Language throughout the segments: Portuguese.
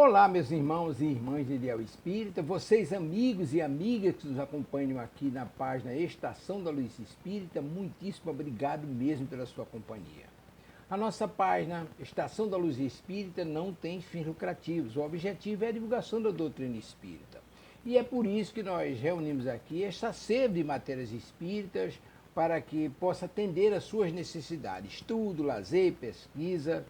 Olá, meus irmãos e irmãs de Ideal Espírita, vocês amigos e amigas que nos acompanham aqui na página Estação da Luz Espírita, muitíssimo obrigado mesmo pela sua companhia. A nossa página Estação da Luz Espírita não tem fins lucrativos, o objetivo é a divulgação da doutrina espírita. E é por isso que nós reunimos aqui esta sede de matérias espíritas para que possa atender às suas necessidades, estudo, lazer, pesquisa.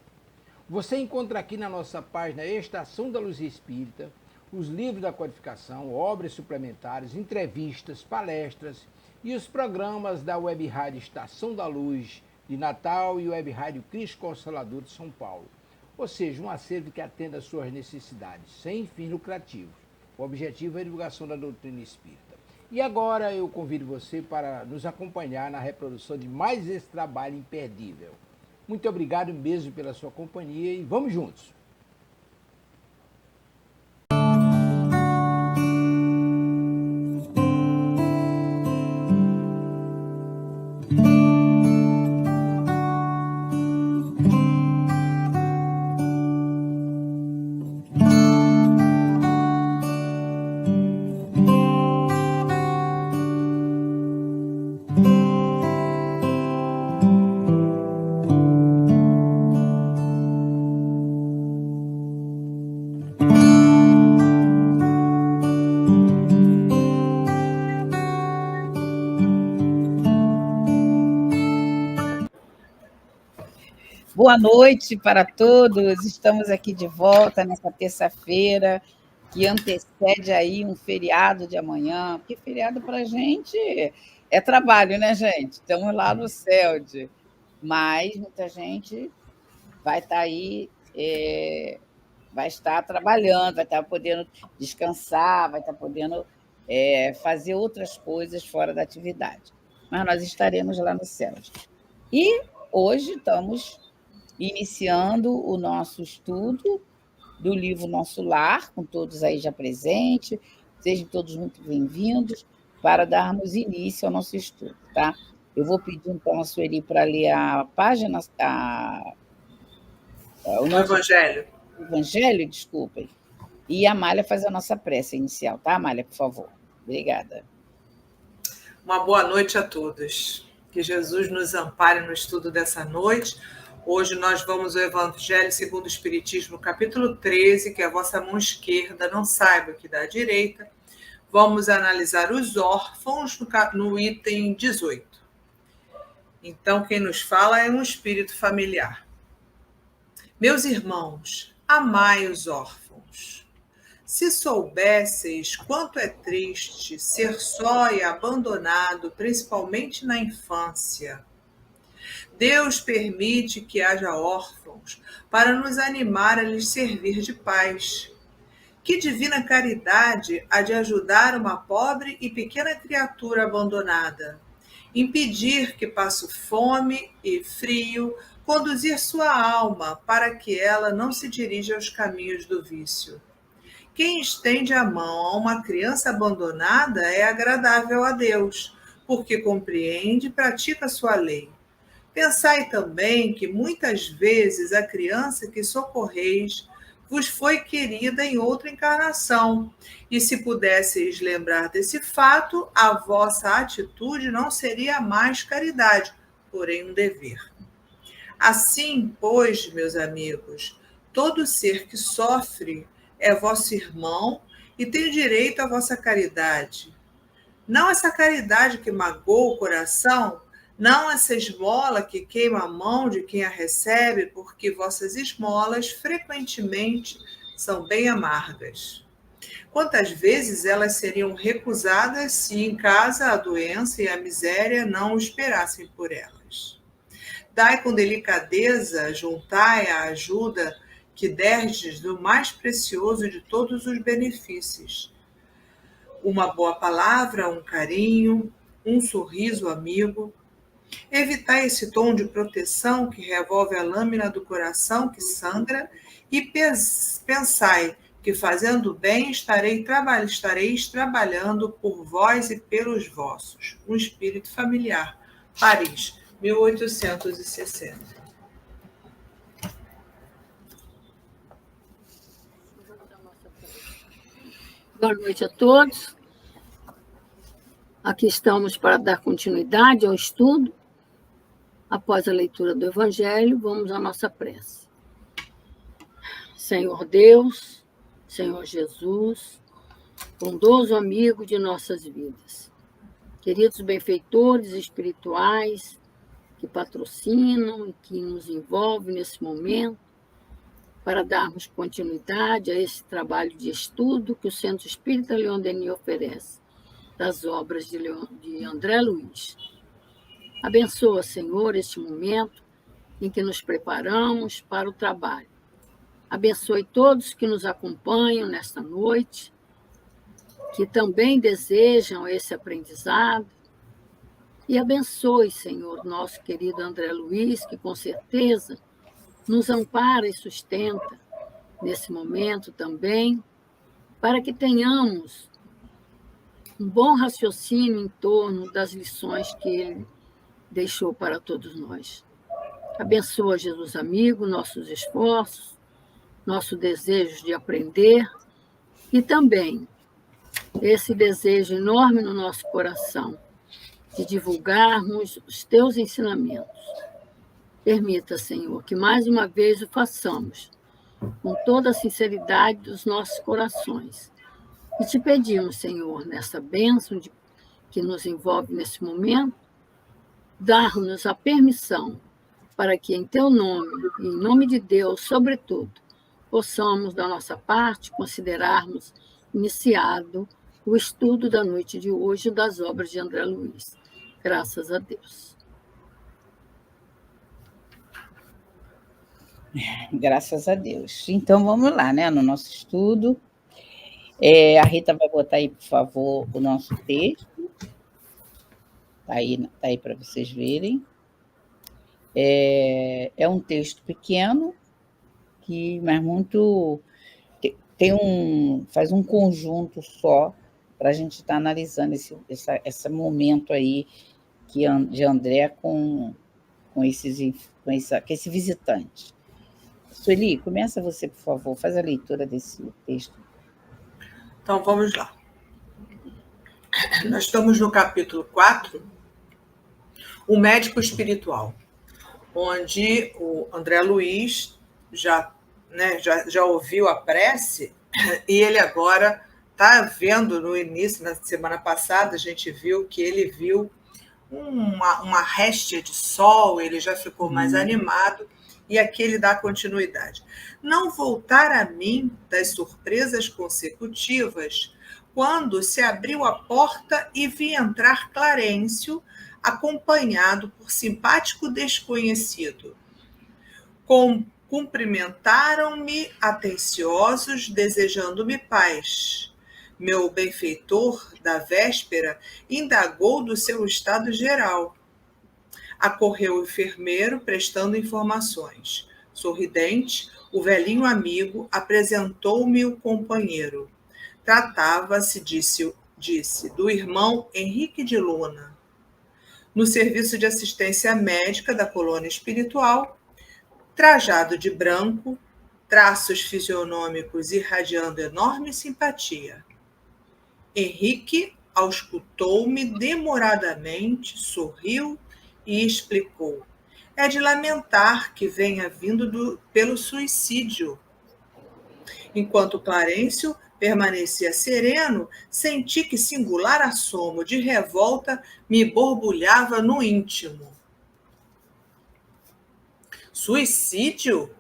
Você encontra aqui na nossa página Estação da Luz Espírita os livros da codificação, obras suplementares, entrevistas, palestras e os programas da Web Rádio Estação da Luz de Natal e Web Rádio Cristo Consolador de São Paulo. Ou seja, um acervo que atenda às suas necessidades, sem fins lucrativos. O objetivo é a divulgação da doutrina espírita. E agora eu convido você para nos acompanhar na reprodução de mais esse trabalho imperdível. Muito obrigado mesmo pela sua companhia e vamos juntos! Boa noite para todos. Estamos aqui de volta nessa terça-feira que antecede aí um feriado de amanhã, porque feriado para a gente é trabalho, né, gente? Estamos lá no CELD, mas muita gente vai estar aí, vai estar trabalhando, vai estar podendo descansar, vai estar podendo fazer outras coisas fora da atividade. Mas nós estaremos lá no CELD. E hoje estamos iniciando o nosso estudo do livro Nosso Lar, com todos aí já presentes. Sejam todos muito bem-vindos para darmos início ao nosso estudo, tá? Eu vou pedir, então, a Sueli para ler a página... o nosso Evangelho, desculpem. E a Amália fazer a nossa prece inicial, tá, Amália, por favor? Obrigada. Uma boa noite a todos. Que Jesus nos ampare no estudo dessa noite. Hoje nós vamos ao Evangelho segundo o Espiritismo, capítulo 13, que a vossa mão esquerda não saiba o que dá à direita. Vamos analisar os órfãos no item 18. Então, quem nos fala é um espírito familiar. Meus irmãos, amai os órfãos. Se soubesseis quanto é triste ser só e abandonado, principalmente na infância. Deus permite que haja órfãos para nos animar a lhes servir de pais. Que divina caridade há de ajudar uma pobre e pequena criatura abandonada, impedir que passe fome e frio, conduzir sua alma para que ela não se dirija aos caminhos do vício. Quem estende a mão a uma criança abandonada é agradável a Deus, porque compreende e pratica sua lei. Pensai também que muitas vezes a criança que socorreis vos foi querida em outra encarnação, e se pudesseis lembrar desse fato, a vossa atitude não seria mais caridade, porém um dever. Assim, pois, meus amigos, todo ser que sofre é vosso irmão e tem direito à vossa caridade. Não essa caridade que magoa o coração, não essa esmola que queima a mão de quem a recebe, porque vossas esmolas frequentemente são bem amargas. Quantas vezes elas seriam recusadas se em casa a doença e a miséria não esperassem por elas? Dai com delicadeza, juntai a ajuda que derdes do mais precioso de todos os benefícios. Uma boa palavra, um carinho, um sorriso amigo. Evitai esse tom de proteção que revolve a lâmina do coração que sangra e pensai que fazendo bem estareis trabalhando por vós e pelos vossos. Um espírito familiar. Paris, 1860. Boa noite a todos. Aqui estamos para dar continuidade ao estudo. Após a leitura do Evangelho, vamos à nossa prece. Senhor Deus, Senhor Jesus, bondoso amigo de nossas vidas, queridos benfeitores espirituais que patrocinam e que nos envolvem nesse momento, para darmos continuidade a esse trabalho de estudo que o Centro Espírita Leon Denis oferece, das obras de André Luiz. Abençoa, Senhor, este momento em que nos preparamos para o trabalho. Abençoe todos que nos acompanham nesta noite, que também desejam esse aprendizado. E abençoe, Senhor, nosso querido André Luiz, que com certeza nos ampara e sustenta nesse momento também, para que tenhamos um bom raciocínio em torno das lições que ele deixou para todos nós. Abençoa, Jesus amigo, nossos esforços, nosso desejo de aprender e também esse desejo enorme no nosso coração de divulgarmos os teus ensinamentos. Permita, Senhor, que mais uma vez o façamos com toda a sinceridade dos nossos corações. E te pedimos, Senhor, nessa bênção que nos envolve nesse momento, dar-nos a permissão para que, em teu nome, e em nome de Deus, sobretudo, possamos, da nossa parte, considerarmos iniciado o estudo da noite de hoje das obras de André Luiz. Graças a Deus. Graças a Deus. Então, vamos lá, né, no nosso estudo. A Rita vai botar aí, por favor, o nosso texto. Está aí para vocês verem. É um texto pequeno, mas muito... faz um conjunto só para a gente estar analisando esse momento aí de André com esse visitante. Sueli, começa você, por favor, faz a leitura desse texto. Então, vamos lá. Nós estamos no capítulo 4, o médico espiritual, onde o André Luiz já ouviu a prece e ele agora está vendo no início, na semana passada, a gente viu que ele viu uma réstia de sol, ele já ficou mais animado, e aqui ele dá continuidade. Não voltar a mim das surpresas consecutivas, quando se abriu a porta e vi entrar Clarencio, acompanhado por simpático desconhecido. Cumprimentaram-me atenciosos, desejando-me paz. Meu benfeitor da véspera indagou do seu estado geral. Acorreu o enfermeiro, prestando informações. Sorridente, o velhinho amigo apresentou-me o companheiro. Tratava-se, disse, do irmão Henrique de Luna. No serviço de assistência médica da colônia espiritual, trajado de branco, traços fisionômicos irradiando enorme simpatia. Henrique auscultou-me demoradamente, sorriu e explicou. É de lamentar que venha vindo pelo suicídio. Enquanto Clarencio permanecia sereno, senti que singular assomo de revolta me borbulhava no íntimo. Suicídio?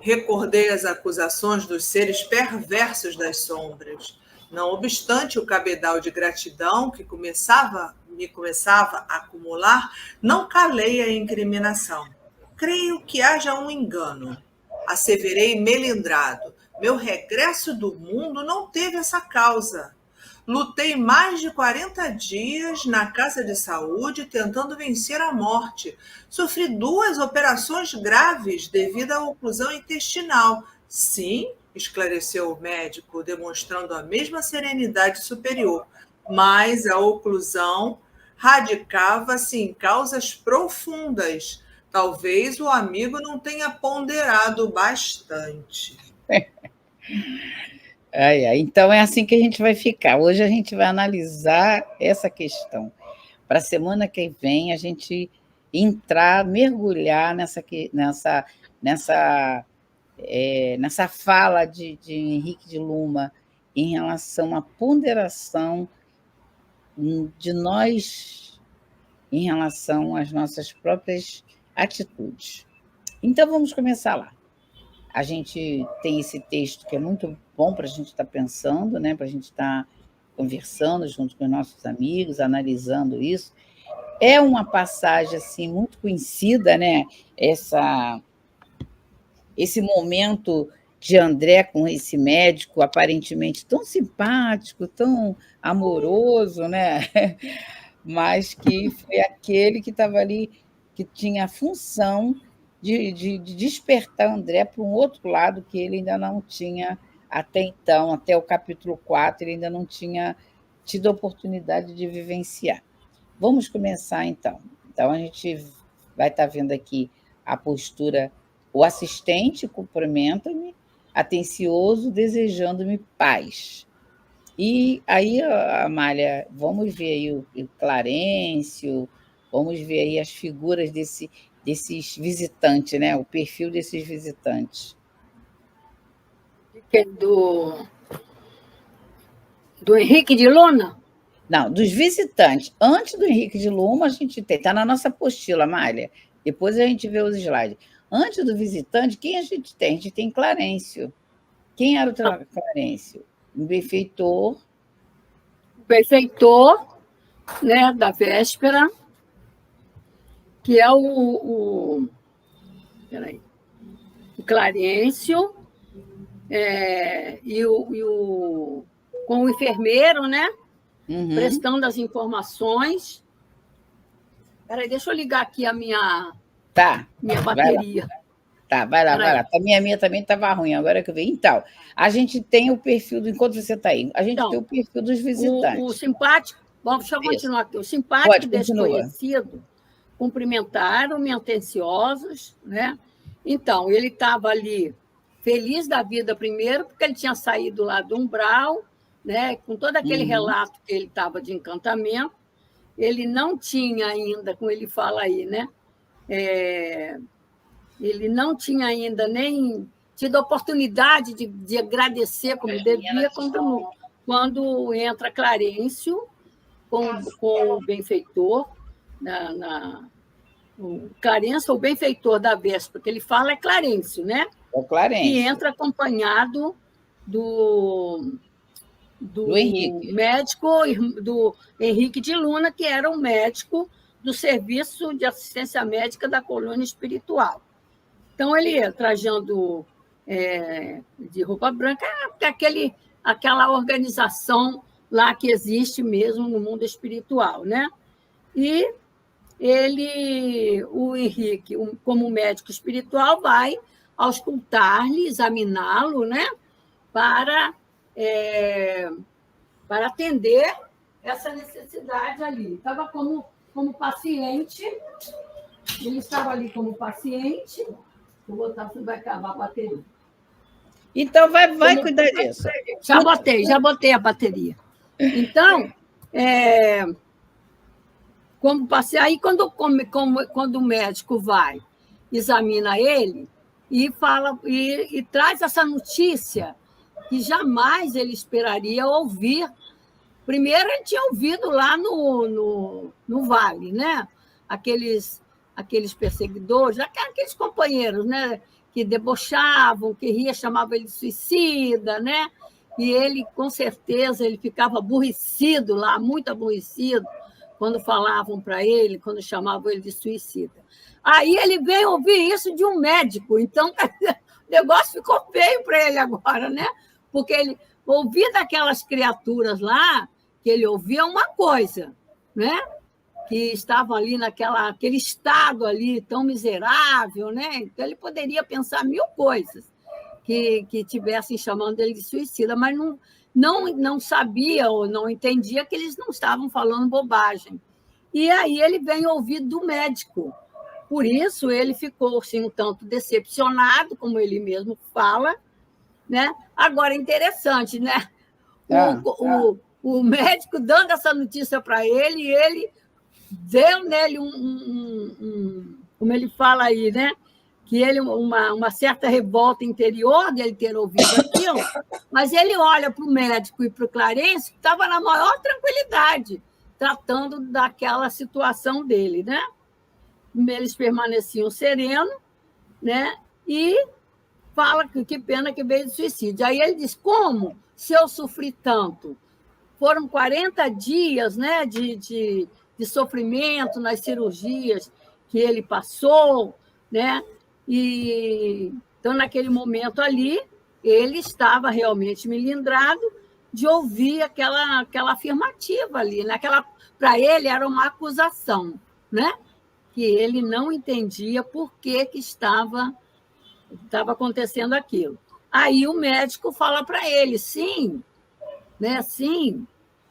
Recordei as acusações dos seres perversos das sombras. Não obstante o cabedal de gratidão que me começava a acumular, não calei a incriminação. Creio que haja um engano. Asseverei melindrado. Meu regresso do mundo não teve essa causa. Lutei mais de 40 dias na casa de saúde tentando vencer a morte. Sofri 2 operações graves devido à oclusão intestinal. Sim, esclareceu o médico, demonstrando a mesma serenidade superior, mas a oclusão radicava-se em causas profundas. Talvez o amigo não tenha ponderado bastante. Então é assim que a gente vai ficar. Hoje a gente vai analisar essa questão. Para a semana que vem a gente entrar, mergulhar nessa fala de Henrique de Luma em relação à ponderação de nós em relação às nossas próprias atitudes. Então, vamos começar lá. A gente tem esse texto que é muito bom para a gente estar pensando, né? Para a gente estar conversando junto com os nossos amigos, analisando isso. É uma passagem assim, muito conhecida, né? Esse momento de André com esse médico aparentemente tão simpático, tão amoroso, né? Mas que foi aquele que estava ali, que tinha a função de despertar André para um outro lado que ele ainda não tinha até então, até o capítulo 4, ele ainda não tinha tido a oportunidade de vivenciar. Vamos começar, então. Então, a gente vai estar vendo aqui a postura, o assistente cumprimenta-me, atencioso, desejando-me paz. E aí, Amália, vamos ver aí o Clarencio, vamos ver aí as figuras desses visitantes, né? O perfil desses visitantes. Do Henrique de Luna? Não, dos visitantes. Antes do Henrique de Luma, a gente tem, está na nossa apostila, Amália. Depois a gente vê os slides. Antes do visitante, quem a gente tem? A gente tem Clarencio. Quem era o Clarencio? Um benfeitor. Benfeitor, né, da véspera, que é o Clarencio, com o enfermeiro, né? Uhum. Prestando as informações. Peraí, deixa eu ligar aqui a minha bateria. Vai lá. A minha também estava ruim, agora que eu vi. Então, a gente tem o perfil, enquanto você está aí, a gente tem o perfil dos visitantes. O simpático, deixa eu continuar aqui. O simpático desconhecido, cumprimentaram-me, atenciosos, né? Então, ele estava ali feliz da vida primeiro, porque ele tinha saído lá do umbral, né? Com todo aquele relato que ele estava de encantamento. Ele não tinha ainda, como ele fala aí, né? Ele não tinha ainda nem tido a oportunidade de agradecer como devia quando entra Clarencio com o benfeitor, o Clarencio, o benfeitor da véspera, que ele fala é Clarencio, né? É o Clarencio. E entra acompanhado do Henrique. Médico, do Henrique de Luna, que era o médico do Serviço de Assistência Médica da Colônia Espiritual. Então, ele ia trajando de roupa branca, aquela organização lá que existe mesmo no mundo espiritual, né? E o Henrique, como médico espiritual, vai auscultar-lhe, examiná-lo, né? Para atender essa necessidade ali. Estava como paciente, ele estava ali como paciente. Vou botar, se vai acabar a bateria. Então, vai cuidar disso. Já botei a bateria. Então, como passei, aí quando o médico vai, examina ele e fala e traz essa notícia que jamais ele esperaria ouvir. Primeiro, ele tinha ouvido lá no Vale, né? Aqueles perseguidores, aqueles companheiros, né? Que debochavam, que ria, chamavam ele de suicida, né? E ele, com certeza, ele ficava aborrecido lá, muito aborrecido, quando falavam para ele, quando chamavam ele de suicida. Aí ele veio ouvir isso de um médico, então o negócio ficou feio para ele agora, né? Porque ele ouvia daquelas criaturas lá, que ele ouvia uma coisa, né? Que estavam ali naquele estado ali tão miserável, né? Então ele poderia pensar mil coisas que tivessem chamando ele de suicida, mas não sabia ou não entendia que eles não estavam falando bobagem. E aí ele vem ouvir do médico. Por isso ele ficou assim, um tanto decepcionado, como ele mesmo fala, né? Agora, interessante, né? O médico dando essa notícia para ele, e ele deu nele como ele fala aí, né? Que ele uma certa revolta interior dele ter ouvido aquilo, mas ele olha para o médico e para o Clarence, que estava na maior tranquilidade, tratando daquela situação dele, né? Eles permaneciam serenos, né? E fala que pena que veio de suicídio. Aí ele diz, como se eu sofri tanto? Foram 40 dias, né, de sofrimento nas cirurgias que ele passou, né? E então, naquele momento ali, ele estava realmente melindrado de ouvir aquela afirmativa ali, né? Para ele era uma acusação, né? Que ele não entendia por que estava acontecendo aquilo. Aí o médico fala para ele, sim, né? Sim,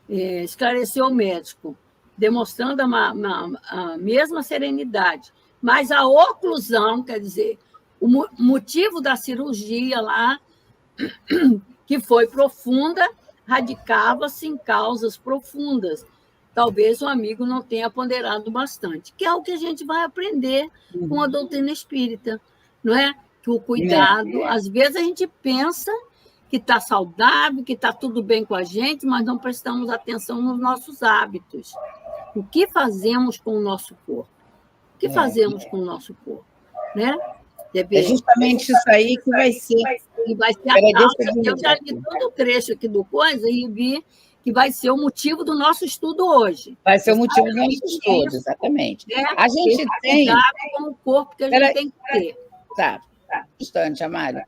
esclareceu o médico, demonstrando a mesma serenidade. Mas a oclusão, quer dizer, o motivo da cirurgia lá, que foi profunda, radicava-se em causas profundas. Talvez o amigo não tenha ponderado bastante, que é o que a gente vai aprender com a doutrina espírita, não é? Que o cuidado, às vezes a gente pensa que está saudável, que está tudo bem com a gente, mas não prestamos atenção nos nossos hábitos. O que fazemos com o nosso corpo? O que fazemos com o nosso corpo? Né? É justamente isso aí que vai ser. Que vai ser a causa. Eu já li todo o trecho aqui do coisa e vi que vai ser o motivo do nosso estudo hoje. Vai ser o motivo do nosso estudo, exatamente. A gente tem... com o corpo que a gente tem que ter. Tá, um instante, Amália.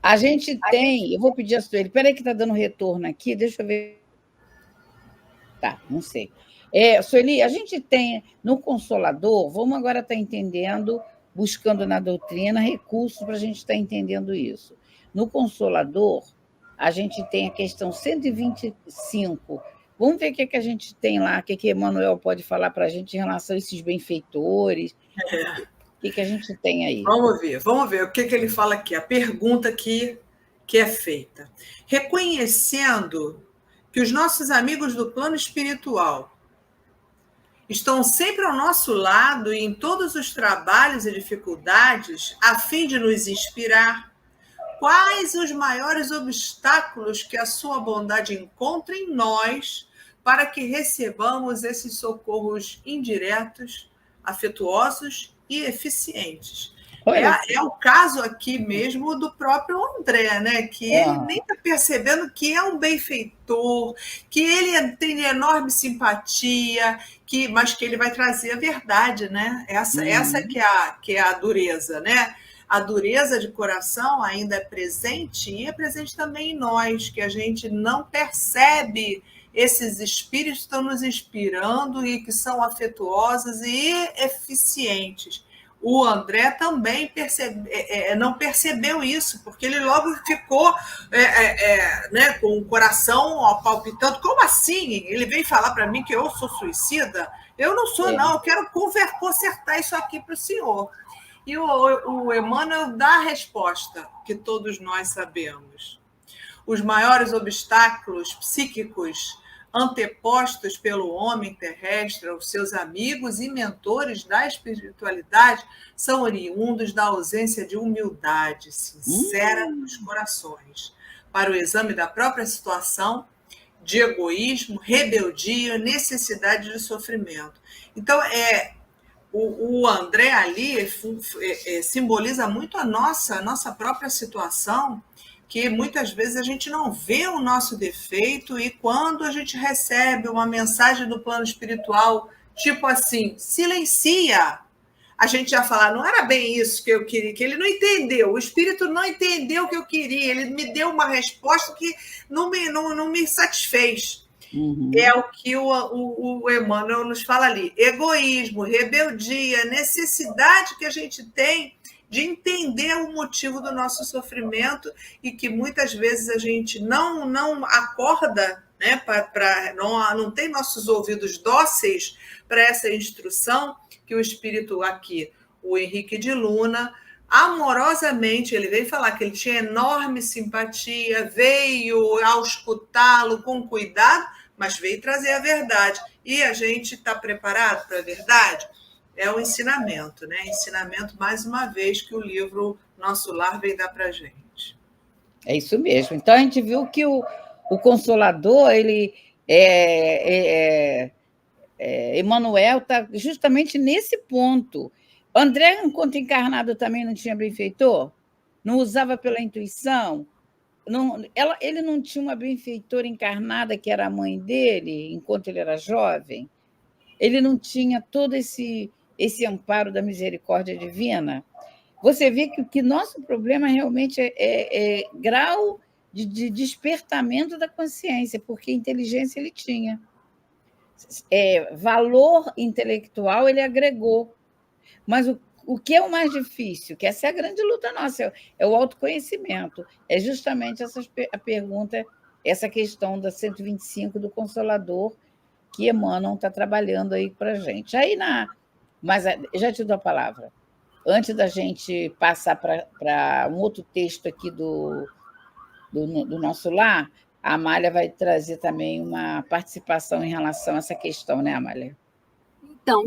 A gente tem... Eu vou pedir a Sueli. Espera aí que está dando retorno aqui, deixa eu ver. Tá, não sei. Sueli, a gente tem no Consolador, vamos agora estar entendendo, buscando na doutrina recursos para a gente estar entendendo isso. No Consolador, a gente tem a questão 125. Vamos ver o que a gente tem lá, o que Emmanuel pode falar para a gente em relação a esses benfeitores. O que a gente tem aí? Vamos ver o que ele fala aqui, a pergunta que é feita. Reconhecendo que os nossos amigos do plano espiritual estão sempre ao nosso lado e em todos os trabalhos e dificuldades, a fim de nos inspirar, quais os maiores obstáculos que a sua bondade encontra em nós para que recebamos esses socorros indiretos, afetuosos e eficientes? É o caso aqui mesmo do próprio André, né? Que ele nem está percebendo que é um benfeitor, que ele tem enorme simpatia, mas que ele vai trazer a verdade, né? Essa que é a dureza, né? A dureza de coração ainda é presente e é presente também em nós, que a gente não percebe esses espíritos que estão nos inspirando e que são afetuosos e eficientes. O André também não percebeu isso, porque ele logo ficou né, com o coração palpitando. Como assim? Ele veio falar para mim que eu sou suicida? Eu não sou, não. Eu quero consertar isso aqui para o senhor. E o Emmanuel dá a resposta que todos nós sabemos. Os maiores obstáculos psíquicos antepostos pelo homem terrestre aos seus amigos e mentores da espiritualidade são oriundos da ausência de humildade sincera nos corações, para o exame da própria situação, de egoísmo, rebeldia, necessidade de sofrimento. Então, o André ali simboliza muito a nossa própria situação, que muitas vezes a gente não vê o nosso defeito e quando a gente recebe uma mensagem do plano espiritual, tipo assim, silencia, a gente já fala, não era bem isso que eu queria, que ele não entendeu, o espírito não entendeu o que eu queria, ele me deu uma resposta que não me satisfez. Uhum. É o que o Emmanuel nos fala ali, egoísmo, rebeldia, necessidade que a gente tem de entender o motivo do nosso sofrimento e que muitas vezes a gente não acorda, né, não tem nossos ouvidos dóceis para essa instrução que o espírito aqui, o Henrique de Luna, amorosamente, ele veio falar que ele tinha enorme simpatia, veio auscultá-lo com cuidado, mas veio trazer a verdade. E a gente está preparado para a verdade? É o ensinamento, né? Ensinamento, mais uma vez, que o livro Nosso Lar veio dar para a gente. É isso mesmo. Então, a gente viu que o Consolador, ele Emmanuel está justamente nesse ponto. André, enquanto encarnado, também não tinha benfeitor? Não usava pela intuição? Ele não tinha uma benfeitora encarnada, que era a mãe dele, enquanto ele era jovem? Ele não tinha todo esse amparo da misericórdia divina? Você vê que o nosso problema realmente é grau de despertamento da consciência, porque inteligência ele tinha. Valor intelectual ele agregou, mas o que é o mais difícil? Que essa é a grande luta nossa, é o autoconhecimento. É justamente a pergunta, essa questão da 125 do Consolador, que Emmanuel está trabalhando aí para a gente. Mas já te dou a palavra. Antes da gente passar para um outro texto aqui do Nosso Lar, a Amália vai trazer também uma participação em relação a essa questão, né, Amália? Então,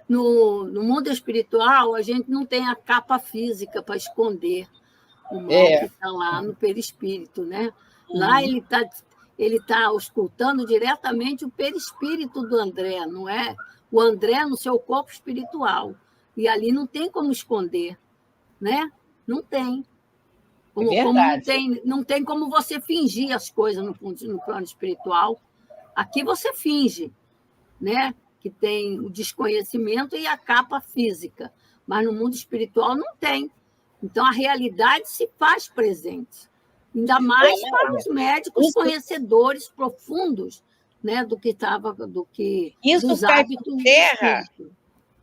no mundo espiritual, a gente não tem a capa física para esconder o mal que está lá no perispírito, né? Lá ele tá auscultando diretamente o perispírito do André, não é? O André no seu corpo espiritual. E ali não tem como esconder, né? Não tem. Como não tem como você fingir as coisas no plano espiritual. Aqui você finge, né? Que tem o desconhecimento e a capa física. Mas no mundo espiritual não tem. Então, a realidade se faz presente. Ainda mais para os médicos conhecedores profundos, né, do que dos hábitos do espírito.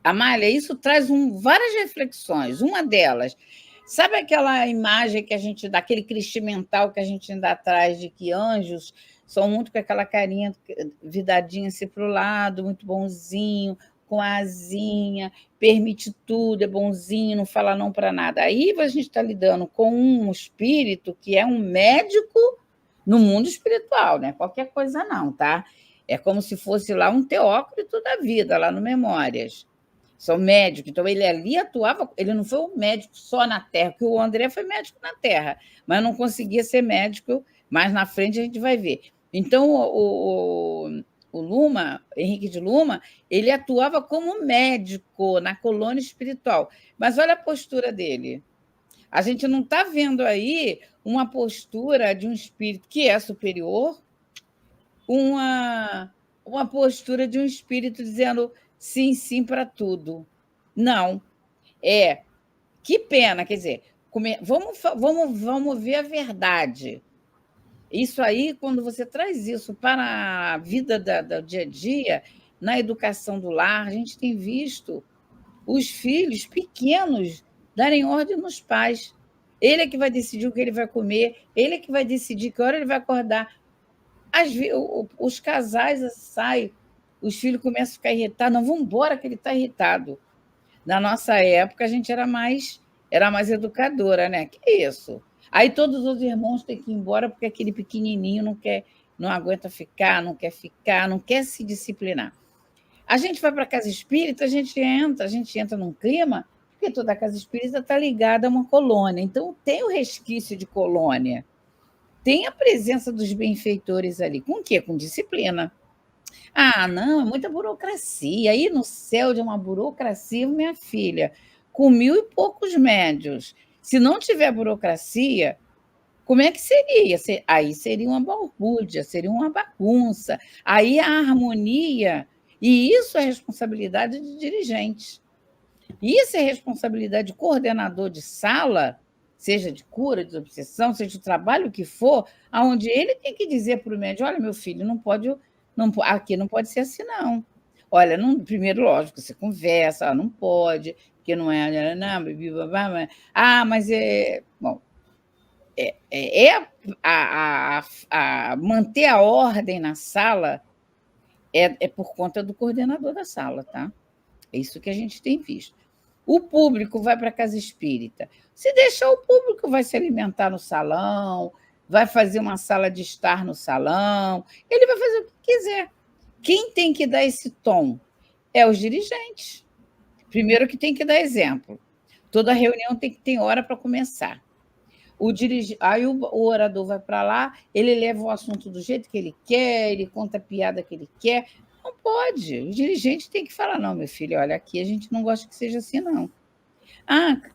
Amália, isso traz várias reflexões. Uma delas, sabe aquela imagem que a gente dá, aquele Cristo mental que a gente ainda traz de que anjos são muito com aquela carinha vidadinha assim para o lado, muito bonzinho, com a asinha, permite tudo, é bonzinho, não fala não para nada. Aí a gente está lidando com um espírito que é um médico no mundo espiritual, né? Qualquer coisa não, tá? É como se fosse lá um Teócrito da vida, lá no Memórias. São médicos, então ele ali atuava, ele não foi um médico só na Terra, porque o André foi médico na Terra, mas não conseguia ser médico, mais na frente a gente vai ver. Então, o Luma, Henrique de Luma, ele atuava como médico na colônia espiritual. Mas olha a postura dele. A gente não está vendo aí uma postura de um espírito que é superior, uma postura de um espírito dizendo sim, sim para tudo. Não. Que pena, quer dizer, vamos ver a verdade. Isso aí, quando você traz isso para a vida do dia a dia, na educação do lar, a gente tem visto os filhos pequenos darem ordem nos pais. Ele é que vai decidir o que ele vai comer, ele é que vai decidir que hora ele vai acordar. Os casais saem, os filhos começam a ficar irritados. Não, vamos embora que ele está irritado. Na nossa época, a gente era mais educadora, né? Que isso? Aí todos os irmãos têm que ir embora porque aquele pequenininho não aguenta ficar, não quer se disciplinar. A gente vai para a casa espírita, a gente entra num clima, porque toda a casa espírita está ligada a uma colônia. Então, tem o resquício de colônia. Tem a presença dos benfeitores ali. Com o quê? Com disciplina. Ah, não, é muita burocracia. Aí no céu de uma burocracia, minha filha, com 1.000 e poucos médios. Se não tiver burocracia, como é que seria? Aí seria uma balbúrdia, seria uma bagunça. Aí a harmonia, e isso é responsabilidade de dirigente. Isso é responsabilidade de coordenador de sala, seja de cura, de obsessão, seja de trabalho que for, onde ele tem que dizer para o médico, olha, meu filho, aqui não pode ser assim, não. Olha, primeiro, lógico, você conversa, não pode, porque não é... mas é... Bom, manter a ordem na sala é por conta do coordenador da sala, tá? É isso que a gente tem visto. O público vai para a casa espírita. Se deixar, o público vai se alimentar no salão, vai fazer uma sala de estar no salão, ele vai fazer o que quiser. Quem tem que dar esse tom é os dirigentes. Primeiro que tem que dar exemplo. Toda reunião tem que ter hora para começar. Aí o orador vai para lá, ele leva o assunto do jeito que ele quer, ele conta a piada que ele quer. Não pode. O dirigente tem que falar, não, meu filho, olha, aqui a gente não gosta que seja assim, não.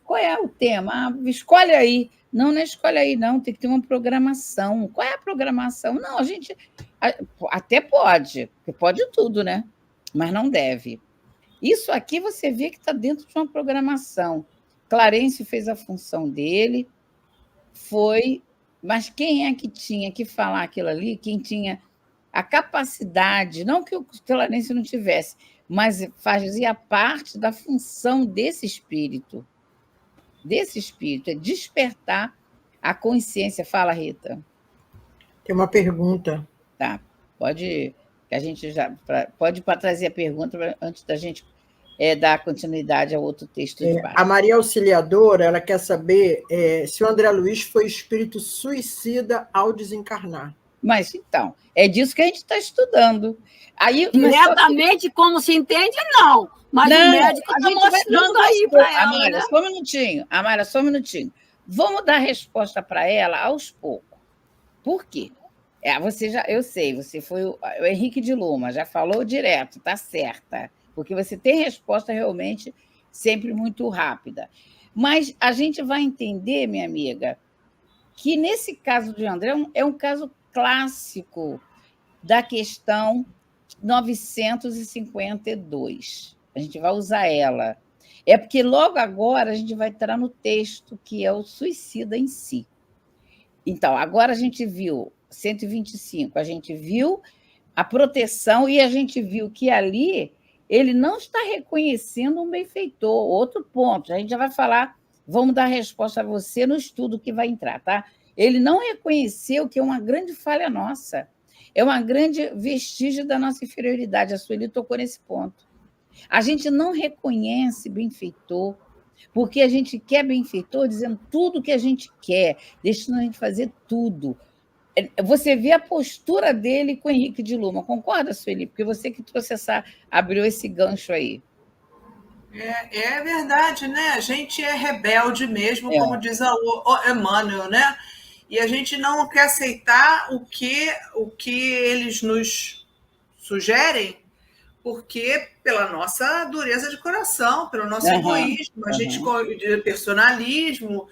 Qual é o tema? Escolhe aí. Não escolhe aí, não. Tem que ter uma programação. Qual é a programação? Não, a gente até pode, porque pode tudo, né? Mas não deve. Isso aqui você vê que está dentro de uma programação. Clarence fez a função dele, mas quem é que tinha que falar aquilo ali? Quem tinha a capacidade, não que o Clarence não tivesse, mas fazia parte da função desse espírito, é despertar a consciência. Fala, Rita. Tem uma pergunta. Tá, pode trazer a pergunta antes da gente dar continuidade ao outro texto de baixo. A Maria Auxiliadora, ela quer saber se o André Luiz foi espírito suicida ao desencarnar. Mas, então, é disso que a gente está estudando. Aí, diretamente, como se entende, não. Mas o médico está mostrando aí para ela. Amara, só um minutinho. Amara, só um minutinho. Vamos dar resposta para ela aos poucos. Por quê? Eu sei, você foi o Henrique de Luma, já falou direto, está certa. Porque você tem resposta realmente sempre muito rápida. Mas a gente vai entender, minha amiga, que nesse caso de André é um caso clássico da questão 952. A gente vai usar ela. É porque logo agora a gente vai entrar no texto, que é o suicida em si. Então, agora a gente viu 125, a gente viu a proteção e a gente viu que ali ele não está reconhecendo um benfeitor. Outro ponto, a gente já vai falar, vamos dar resposta a você no estudo que vai entrar, tá? Ele não reconheceu que é uma grande falha nossa, é uma grande vestígio da nossa inferioridade. A Sueli tocou nesse ponto. A gente não reconhece benfeitor, porque a gente quer benfeitor dizendo tudo que a gente quer, deixando a gente fazer tudo. Você vê a postura dele com o Henrique de Luma, concorda, Sueli? Porque você que abriu esse gancho aí. É verdade, né? A gente é rebelde mesmo, como diz o Emmanuel, né? E a gente não quer aceitar o que eles nos sugerem, porque pela nossa dureza de coração, pelo nosso egoísmo, a gente personalismo,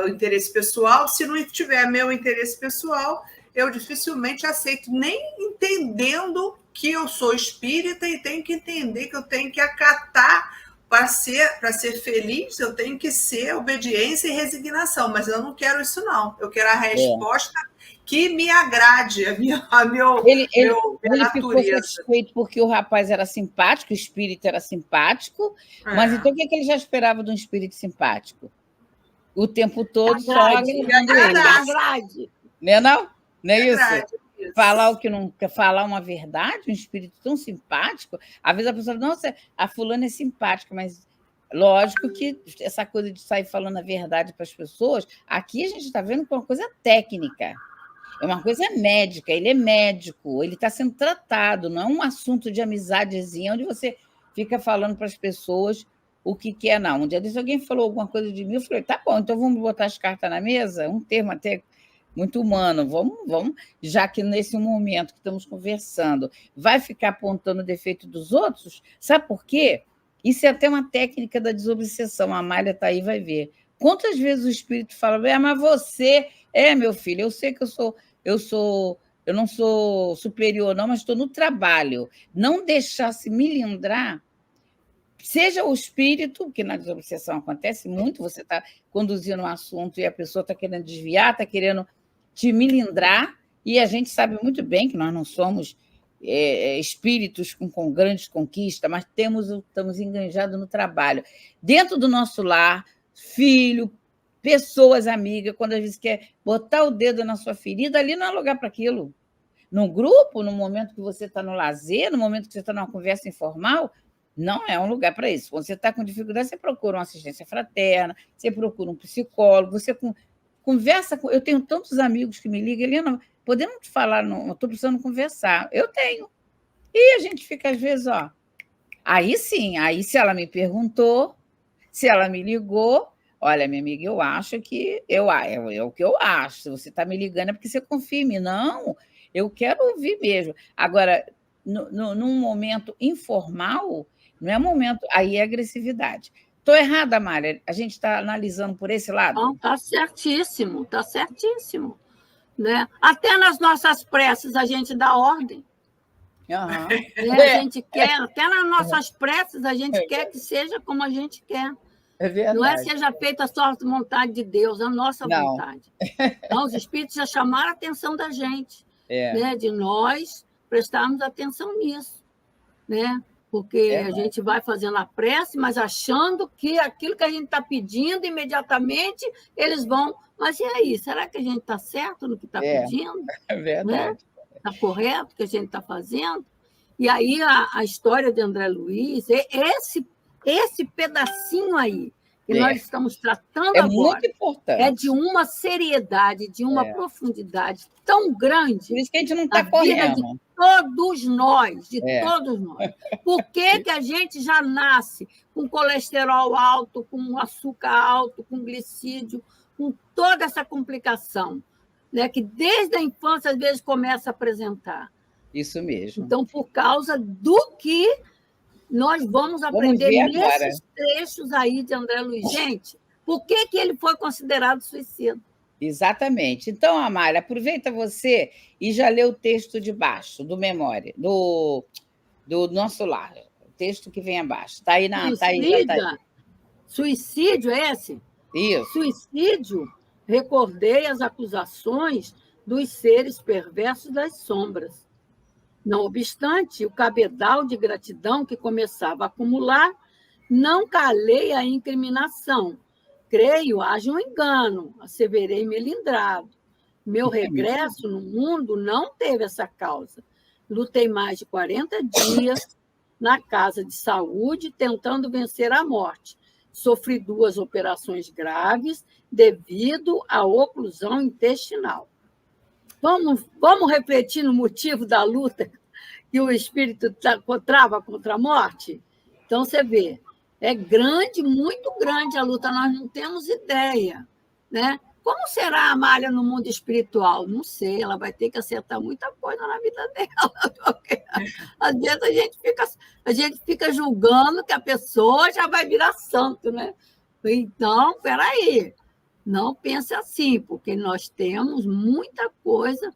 o interesse pessoal. Se não tiver meu interesse pessoal, eu dificilmente aceito, nem entendendo que eu sou espírita e tenho que entender que eu tenho que acatar para ser feliz, eu tenho que ser obediência e resignação, mas eu não quero isso, não. Eu quero a resposta que me agrade, ele natureza. Ficou satisfeito porque o rapaz era simpático, o espírito era simpático, mas então o que ele já esperava de um espírito simpático? O tempo todo só agradando ele. Não é isso? Falar o que não quer, falar uma verdade, um espírito tão simpático. Às vezes a pessoa, nossa, a fulana é simpática, mas lógico que essa coisa de sair falando a verdade para as pessoas, aqui a gente está vendo que é uma coisa técnica, é uma coisa médica, ele é médico, ele está sendo tratado, não é um assunto de amizadezinha onde você fica falando para as pessoas o que quer, não. Um dia desse alguém falou alguma coisa de mim, eu falei, tá bom, então vamos botar as cartas na mesa, um termo até muito humano, vamos, já que nesse momento que estamos conversando, vai ficar apontando o defeito dos outros, sabe por quê? Isso é até uma técnica da desobsessão, a Amália está aí, vai ver. Quantas vezes o espírito fala, mas você, meu filho, eu sei que eu não sou superior, não, mas estou no trabalho. Não deixar se milindrar, seja o espírito, que na desobsessão acontece muito, você está conduzindo um assunto e a pessoa está querendo desviar, está querendo te milindrar, e a gente sabe muito bem que nós não somos espíritos com grandes conquistas, mas estamos enganjados no trabalho. Dentro do nosso lar, filho, pessoas amigas, quando às vezes quer botar o dedo na sua ferida, ali não é lugar para aquilo. No grupo, no momento que você está no lazer, no momento que você está numa conversa informal, Não é um lugar para isso. Quando você está com dificuldade, você procura uma assistência fraterna, você procura um psicólogo, você conversa com... Eu tenho tantos amigos que me ligam, Helena, podemos te falar, não estou precisando conversar. Eu tenho. E a gente fica, às vezes, ó... Aí sim, aí se ela me perguntou, se ela me ligou, olha, minha amiga, eu acho que... É o que eu acho. Se você está me ligando é porque você confia em mim. Não, eu quero ouvir mesmo. Agora, num momento informal, não é momento... Aí é agressividade. Estou errada, Mária? A gente está analisando por esse lado? Não, está certíssimo, está certíssimo. Né? Até nas nossas preces a gente dá ordem. Uhum. A gente quer, até nas nossas preces, a gente quer que seja como a gente quer. É verdade. Não é seja feita a sua vontade de Deus, a nossa vontade. Então, os espíritos já chamaram a atenção da gente, né? De nós prestarmos atenção nisso. Né? Porque a gente vai fazendo a prece, mas achando que aquilo que a gente está pedindo, imediatamente eles vão. Mas e aí? Será que a gente está certo no que está pedindo? É verdade. Está correto o que a gente está fazendo? E aí a história de André Luiz, esse pedacinho aí que nós estamos tratando agora, muito importante. É de uma seriedade, de uma profundidade tão grande. Por isso que a gente não está correndo. De todos nós, todos nós. Por que a gente já nasce com colesterol alto, com açúcar alto, com glicídio, com toda essa complicação, né, que desde a infância, às vezes, começa a apresentar? Isso mesmo. Então, por causa do que nós vamos aprender nesses trechos aí de André Luiz. Gente, por que ele foi considerado suicida? Exatamente. Então, Amália, aproveita você e já lê o texto de baixo, do Memória, do Nosso Lar, o texto que vem abaixo. Está aí na... Suicídio é esse? Isso. Suicídio, recordei as acusações dos seres perversos das sombras. Não obstante, o cabedal de gratidão que começava a acumular não calei a incriminação. Creio, haja um engano, asseverei melindrado. Meu regresso no mundo não teve essa causa. Lutei mais de 40 dias na casa de saúde, tentando vencer a morte. Sofri 2 operações graves devido à oclusão intestinal. Vamos refletir no motivo da luta que o espírito trava contra a morte? Então, você vê, é grande, muito grande a luta, nós não temos ideia. Né? Como será a Amália no mundo espiritual? Não sei, ela vai ter que acertar muita coisa na vida dela. Porque, às vezes a gente fica julgando que a pessoa já vai virar santo. Né? Então, espera aí. Não pense assim, porque nós temos muita coisa.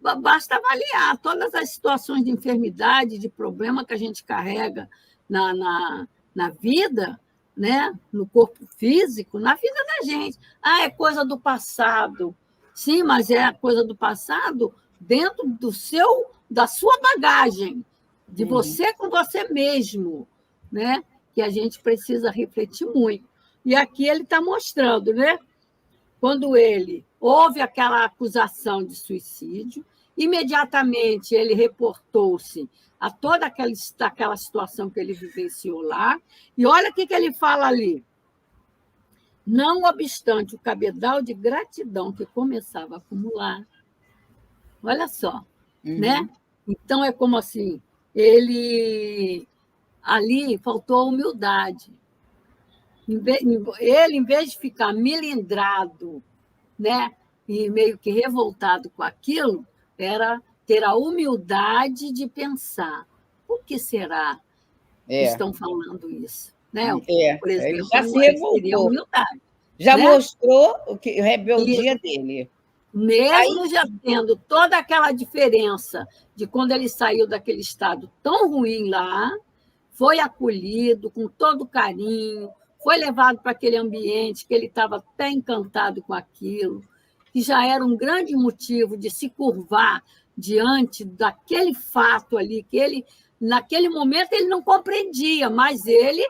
Basta avaliar todas as situações de enfermidade, de problema que a gente carrega na vida, né? No corpo físico, na vida da gente. É coisa do passado. Sim, mas é coisa do passado dentro da sua bagagem, de você com você mesmo, né? Que a gente precisa refletir muito. E aqui ele está mostrando, né? Quando ele houve aquela acusação de suicídio, imediatamente ele reportou-se a toda aquela situação que ele vivenciou lá. E olha o que ele fala ali. Não obstante o cabedal de gratidão que começava a acumular. Olha só, né? Então, é como assim, ali faltou humildade. Ele, em vez de ficar melindrado, né, e meio que revoltado com aquilo, era ter a humildade de pensar: por que será que estão falando isso? Né? Por exemplo, ele já se revoltou. Humildade, já né? Mostrou a rebeldia dele. Mesmo já tendo toda aquela diferença de quando ele saiu daquele estado tão ruim lá, foi acolhido com todo carinho, foi levado para aquele ambiente que ele estava até encantado com aquilo, que já era um grande motivo de se curvar diante daquele fato ali, que ele, naquele momento, ele não compreendia, mas ele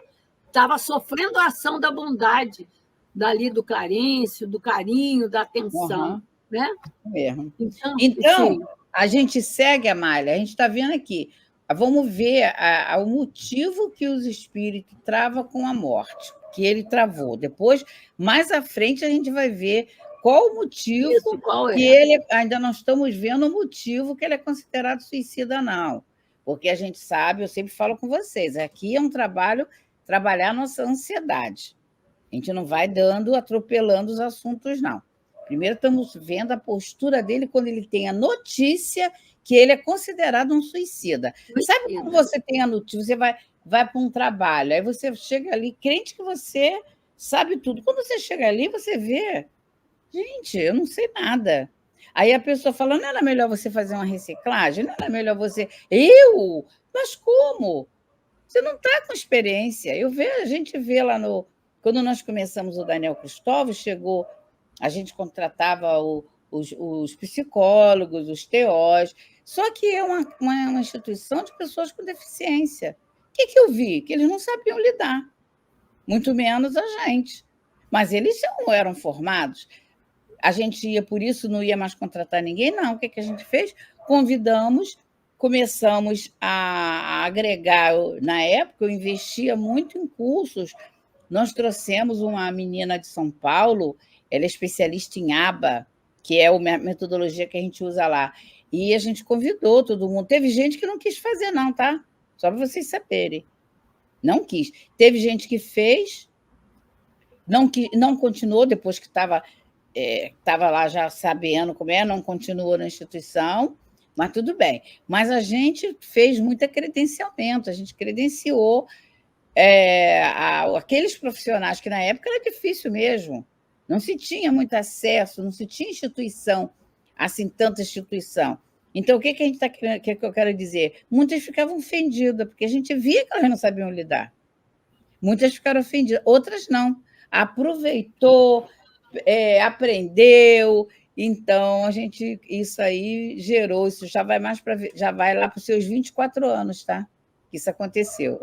estava sofrendo a ação da bondade, dali do Clarencio, do carinho, da atenção. Né? Mesmo. Então, a gente segue, Amália, a gente está vendo aqui vamos ver o motivo que os espíritos travam com a morte, que ele travou. Depois, mais à frente, a gente vai ver qual o motivo Isso, qual que é? ele... Ainda não estamos vendo o motivo que ele é considerado suicida, não. Porque a gente sabe, eu sempre falo com vocês, aqui é um trabalhar nossa ansiedade. A gente não vai atropelando os assuntos, não. Primeiro estamos vendo a postura dele quando ele tem a notícia que ele é considerado um suicida. Sabe quando você tem a notícia, você vai para um trabalho, aí você chega ali, crente que você sabe tudo. Quando você chega ali, você vê, gente, eu não sei nada. Aí a pessoa fala, não era melhor você fazer uma reciclagem? Não era melhor você... Eu? Mas como? Você não está com experiência. A gente vê lá no... Quando nós começamos o Daniel Cristóvão, chegou... A gente contratava os psicólogos, os TOs, só que é uma instituição de pessoas com deficiência. O que eu vi? Que eles não sabiam lidar, muito menos a gente. Mas eles eram formados. A gente ia, por isso, não ia mais contratar ninguém, não. O que a gente fez? Começamos a agregar. Na época, eu investia muito em cursos. Nós trouxemos uma menina de São Paulo, ela é especialista em ABA, que é a metodologia que a gente usa lá. E a gente convidou todo mundo. Teve gente que não quis fazer, não, tá? Só para vocês saberem. Não quis. Teve gente que fez, não continuou depois que estava lá já sabendo como não continuou na instituição, mas tudo bem. Mas a gente fez muito credenciamento, a gente credenciou aqueles profissionais que na época era difícil mesmo. Não se tinha muito acesso, não se tinha instituição, assim, tanta instituição. Então, o que a gente está querendo, que eu quero dizer? Muitas ficavam ofendidas, porque a gente via que elas não sabiam lidar. Muitas ficaram ofendidas, outras não. Aproveitou, aprendeu. Então, isso aí gerou, isso já vai lá para os seus 24 anos, tá? Isso aconteceu.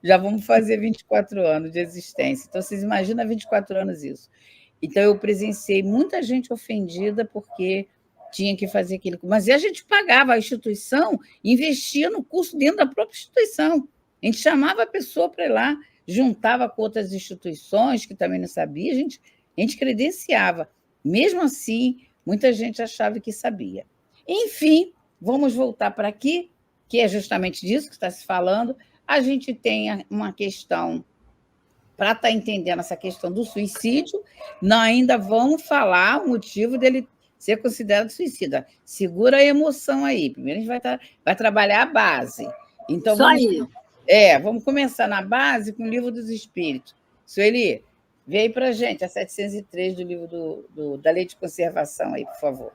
Já vamos fazer 24 anos de existência. Então, vocês imaginam 24 anos isso. Então, eu presenciei muita gente ofendida porque tinha que fazer aquilo. Mas a gente pagava, a instituição investia no curso dentro da própria instituição. A gente chamava a pessoa para ir lá, juntava com outras instituições que também não sabia, a gente credenciava. Mesmo assim, muita gente achava que sabia. Enfim, vamos voltar para aqui, que é justamente disso que está se falando. A gente tem uma questão... Para estar entendendo essa questão do suicídio, nós ainda vamos falar o motivo dele ser considerado suicida. Segura a emoção aí. Primeiro a gente vai trabalhar a base. Então, vamos começar na base com o Livro dos Espíritos. Sueli, vê aí para a gente a 703 do livro da Lei de Conservação aí, por favor.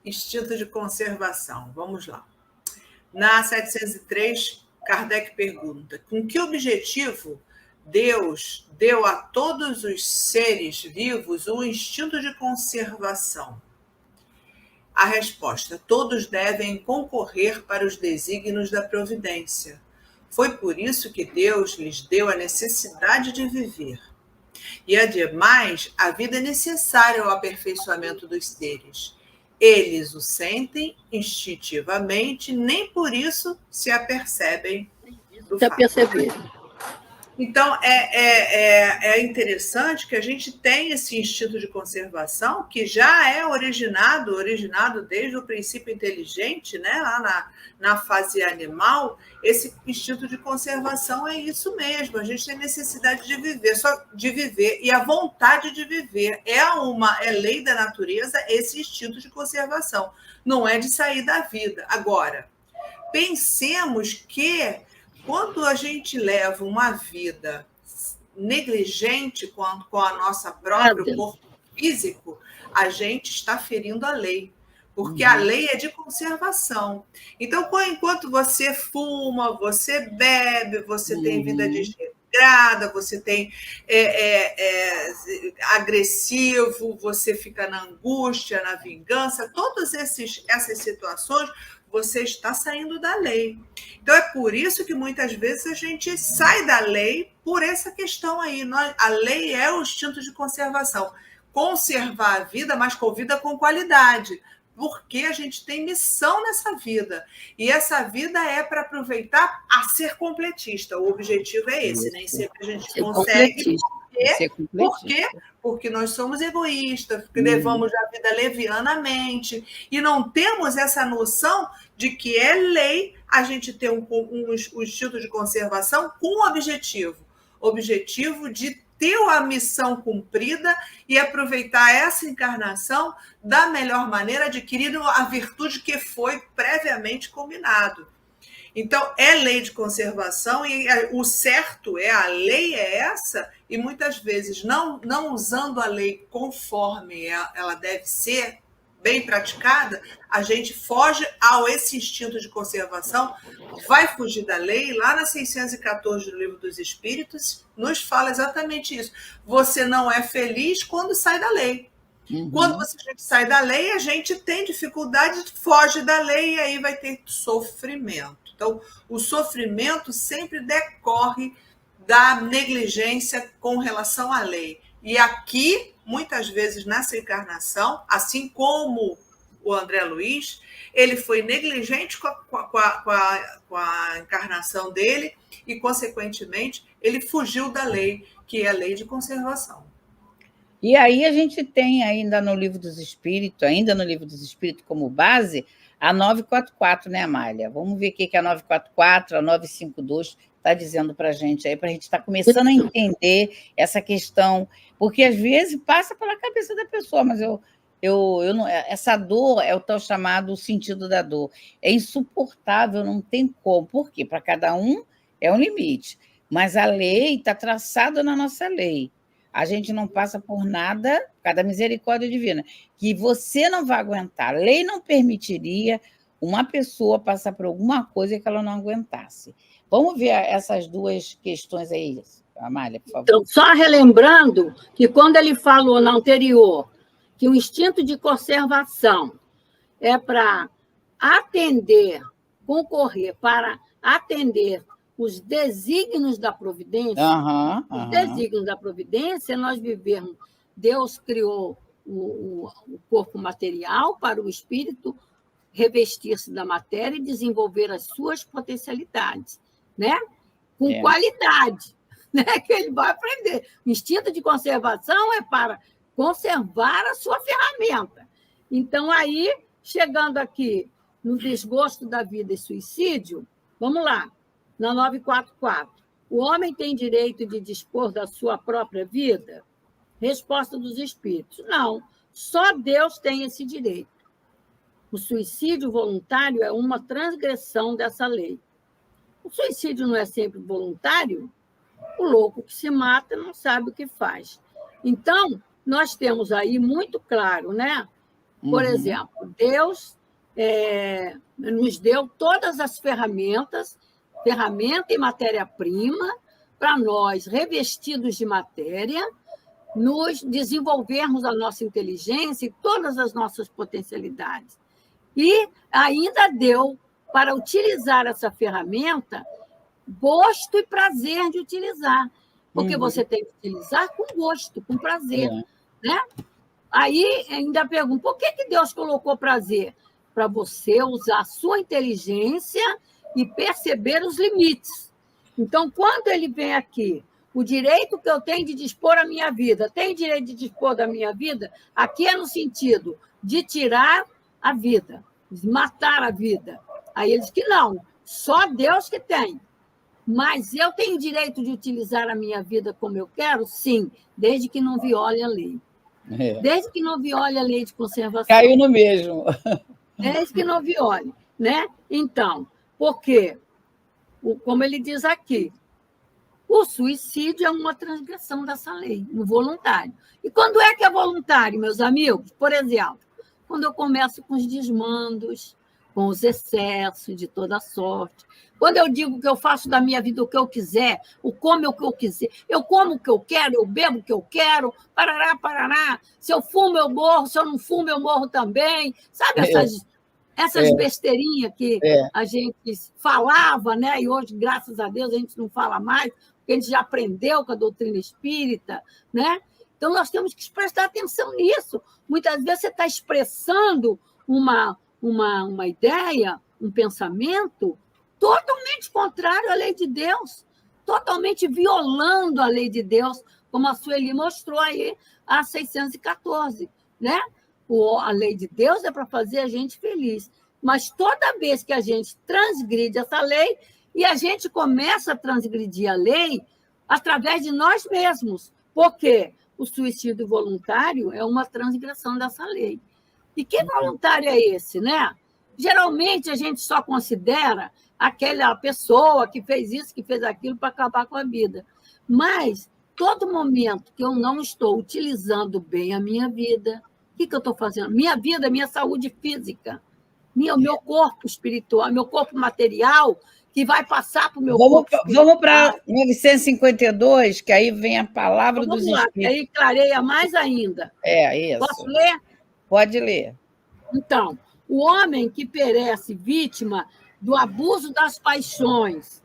Instinto de conservação. Vamos lá. Na 703, Kardec pergunta: com que objetivo Deus deu a todos os seres vivos um instinto de conservação? A resposta: todos devem concorrer para os desígnios da providência. Foi por isso que Deus lhes deu a necessidade de viver. E, ademais, a vida é necessária ao aperfeiçoamento dos seres. Eles o sentem instintivamente, nem por isso se apercebem do fato. Então, é interessante que a gente tem esse instinto de conservação que já é originado desde o princípio inteligente, né? Lá na fase animal. Esse instinto de conservação é isso mesmo. A gente tem necessidade de viver, só de viver, e a vontade de viver. É lei da natureza esse instinto de conservação. Não é de sair da vida. Agora, pensemos que quando a gente leva uma vida negligente com a nossa próprio corpo físico, a gente está ferindo a lei, porque a lei é de conservação. Então, enquanto você fuma, você bebe, você tem vida desregrada, você tem agressivo, você fica na angústia, na vingança, todas essas situações, você está saindo da lei. Então, é por isso que muitas vezes a gente sai da lei por essa questão aí. A lei é o instinto de conservação. Conservar a vida, mas com vida com qualidade, porque a gente tem missão nessa vida. E essa vida é para aproveitar a ser completista. O objetivo é esse. Nem sempre a gente consegue. Por quê? Porque nós somos egoístas, porque levamos a vida levianamente e não temos essa noção de que é lei a gente ter um instinto de conservação com o objetivo de ter a missão cumprida e aproveitar essa encarnação da melhor maneira, adquirindo a virtude que foi previamente combinado. Então, é lei de conservação e o certo é, a lei é essa, e muitas vezes, não usando a lei conforme ela deve ser, bem praticada, a gente foge esse instinto de conservação, vai fugir da lei. Lá na 614 do Livro dos Espíritos, nos fala exatamente isso. Você não é feliz quando sai da lei. Quando a gente sai da lei, a gente tem dificuldade, foge da lei e aí vai ter sofrimento. Então, o sofrimento sempre decorre da negligência com relação à lei. E aqui, muitas vezes, nessa encarnação, assim como o André Luiz, ele foi negligente com a encarnação dele e, consequentemente, ele fugiu da lei, que é a lei de conservação. E aí a gente tem ainda no Livro dos Espíritos, como base, a 944, né, Amália? Vamos ver o que é a 944, a 952 está dizendo para a gente aí, para a gente estar começando a entender essa questão, porque às vezes passa pela cabeça da pessoa, mas eu não, essa dor é o tal chamado sentido da dor. É insuportável, não tem como. Por quê? Para cada um é um limite, mas a lei está traçada na nossa lei. A gente não passa por nada, cada misericórdia divina, que você não vai aguentar. A lei não permitiria uma pessoa passar por alguma coisa que ela não aguentasse. Vamos ver essas duas questões aí, Amália, por favor. Então, só relembrando que quando ele falou na anterior que o instinto de conservação é para concorrer para atender os desígnios da providência, os desígnios da providência, nós vivemos, Deus criou o corpo material para o espírito revestir-se da matéria e desenvolver as suas potencialidades, né? Com qualidade, né? Que ele vai aprender. O instinto de conservação é para conservar a sua ferramenta. Então, aí, chegando aqui no desgosto da vida e suicídio, vamos lá. Na 944, o homem tem direito de dispor da sua própria vida? Resposta dos espíritos: não, só Deus tem esse direito. O suicídio voluntário é uma transgressão dessa lei. O suicídio não é sempre voluntário? O louco que se mata não sabe o que faz. Então, nós temos aí muito claro, né? Por exemplo, Deus nos deu todas as ferramenta e matéria-prima, para nós, revestidos de matéria, nos desenvolvermos a nossa inteligência e todas as nossas potencialidades. E ainda deu, para utilizar essa ferramenta, gosto e prazer de utilizar, porque você tem que utilizar com gosto, com prazer. Né? Aí ainda pergunto, por que Deus colocou prazer? Para você usar a sua inteligência e perceber os limites. Então, quando ele vem aqui, o direito que eu tenho de dispor a minha vida, tem direito de dispor da minha vida, aqui é no sentido de tirar a vida, de matar a vida. Aí ele diz que não, só Deus que tem. Mas eu tenho direito de utilizar a minha vida como eu quero? Sim, desde que não viole a lei. Desde que não viole a lei de conservação. Caiu no mesmo. Desde que não viole, né? Então, porque, como ele diz aqui, o suicídio é uma transgressão dessa lei, no voluntário. E quando é que é voluntário, meus amigos? Por exemplo, quando eu começo com os desmandos, com os excessos de toda sorte. Quando eu digo que eu faço da minha vida o que eu quiser, eu como o que eu quiser, eu como o que eu quero, eu bebo o que eu quero, parará, parará. Se eu fumo, eu morro, se eu não fumo, eu morro também. Sabe essas besteirinhas que a gente falava, né? E hoje, graças a Deus, a gente não fala mais, porque a gente já aprendeu com a doutrina espírita, né? Então, nós temos que prestar atenção nisso. Muitas vezes você está expressando uma ideia, um pensamento totalmente contrário à lei de Deus, totalmente violando a lei de Deus, como a Sueli mostrou aí, a 614, né? A lei de Deus é para fazer a gente feliz, mas toda vez que a gente transgride essa lei, e a gente começa a transgredir a lei através de nós mesmos, porque o suicídio voluntário é uma transgressão dessa lei. E que voluntário é esse, né? Geralmente a gente só considera aquela pessoa que fez isso, que fez aquilo para acabar com a vida. Mas todo momento que eu não estou utilizando bem a minha vida, o que eu estou fazendo? Minha vida, minha saúde física, meu corpo espiritual, meu corpo material, que vai passar para o meu corpo espiritual. Vamos para 952, que aí vem a palavra dos espíritos. Que aí clareia mais ainda. Isso. Posso ler? Pode ler. Então, o homem que perece vítima do abuso das paixões,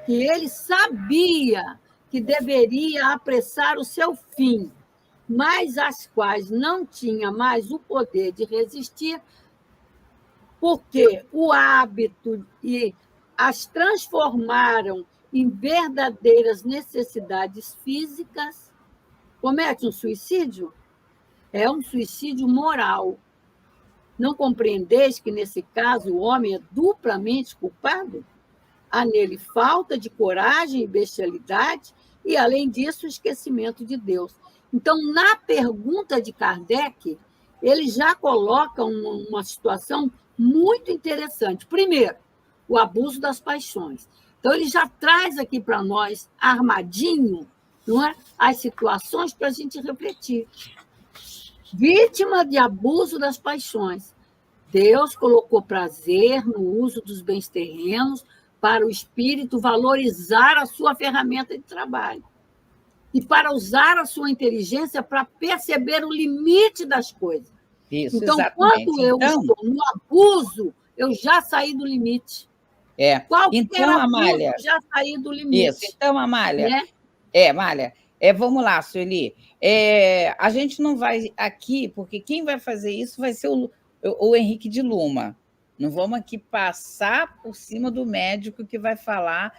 que ele sabia que deveria apressar o seu fim, mas as quais não tinha mais o poder de resistir, porque o hábito e as transformaram em verdadeiras necessidades físicas, comete um suicídio? É um suicídio moral. Não compreendeis que, nesse caso, o homem é duplamente culpado? Há nele falta de coragem e bestialidade e, além disso, o esquecimento de Deus. Então, na pergunta de Kardec, ele já coloca uma situação muito interessante. Primeiro, o abuso das paixões. Então, ele já traz aqui para nós, armadinho, não é? As situações para a gente refletir. Vítima de abuso das paixões. Deus colocou prazer no uso dos bens terrenos para o espírito valorizar a sua ferramenta de trabalho e para usar a sua inteligência para perceber o limite das coisas. Isso, então, exatamente. quando eu estou no abuso, eu já saí do limite. Então, Amália, eu já saí do limite. Isso. Então, Amália, né? Amália, vamos lá, Sueli. A gente não vai aqui, porque quem vai fazer isso vai ser o Henrique de Luma. Não vamos aqui passar por cima do médico que vai falar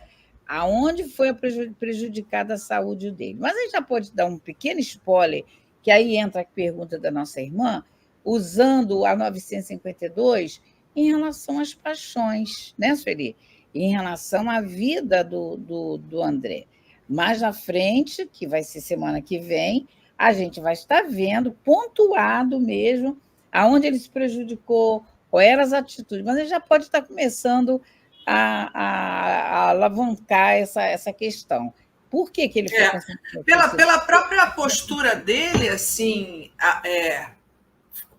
aonde foi prejudicada a saúde dele. Mas a gente já pode dar um pequeno spoiler, que aí entra a pergunta da nossa irmã, usando a 952 em relação às paixões, né, Sueli? Em relação à vida do André. Mais à frente, que vai ser semana que vem, a gente vai estar vendo, pontuado mesmo, aonde ele se prejudicou, quais eram as atitudes. Mas ele já pode estar começando a alavancar essa questão. Por que ele foi pela própria postura dele, assim,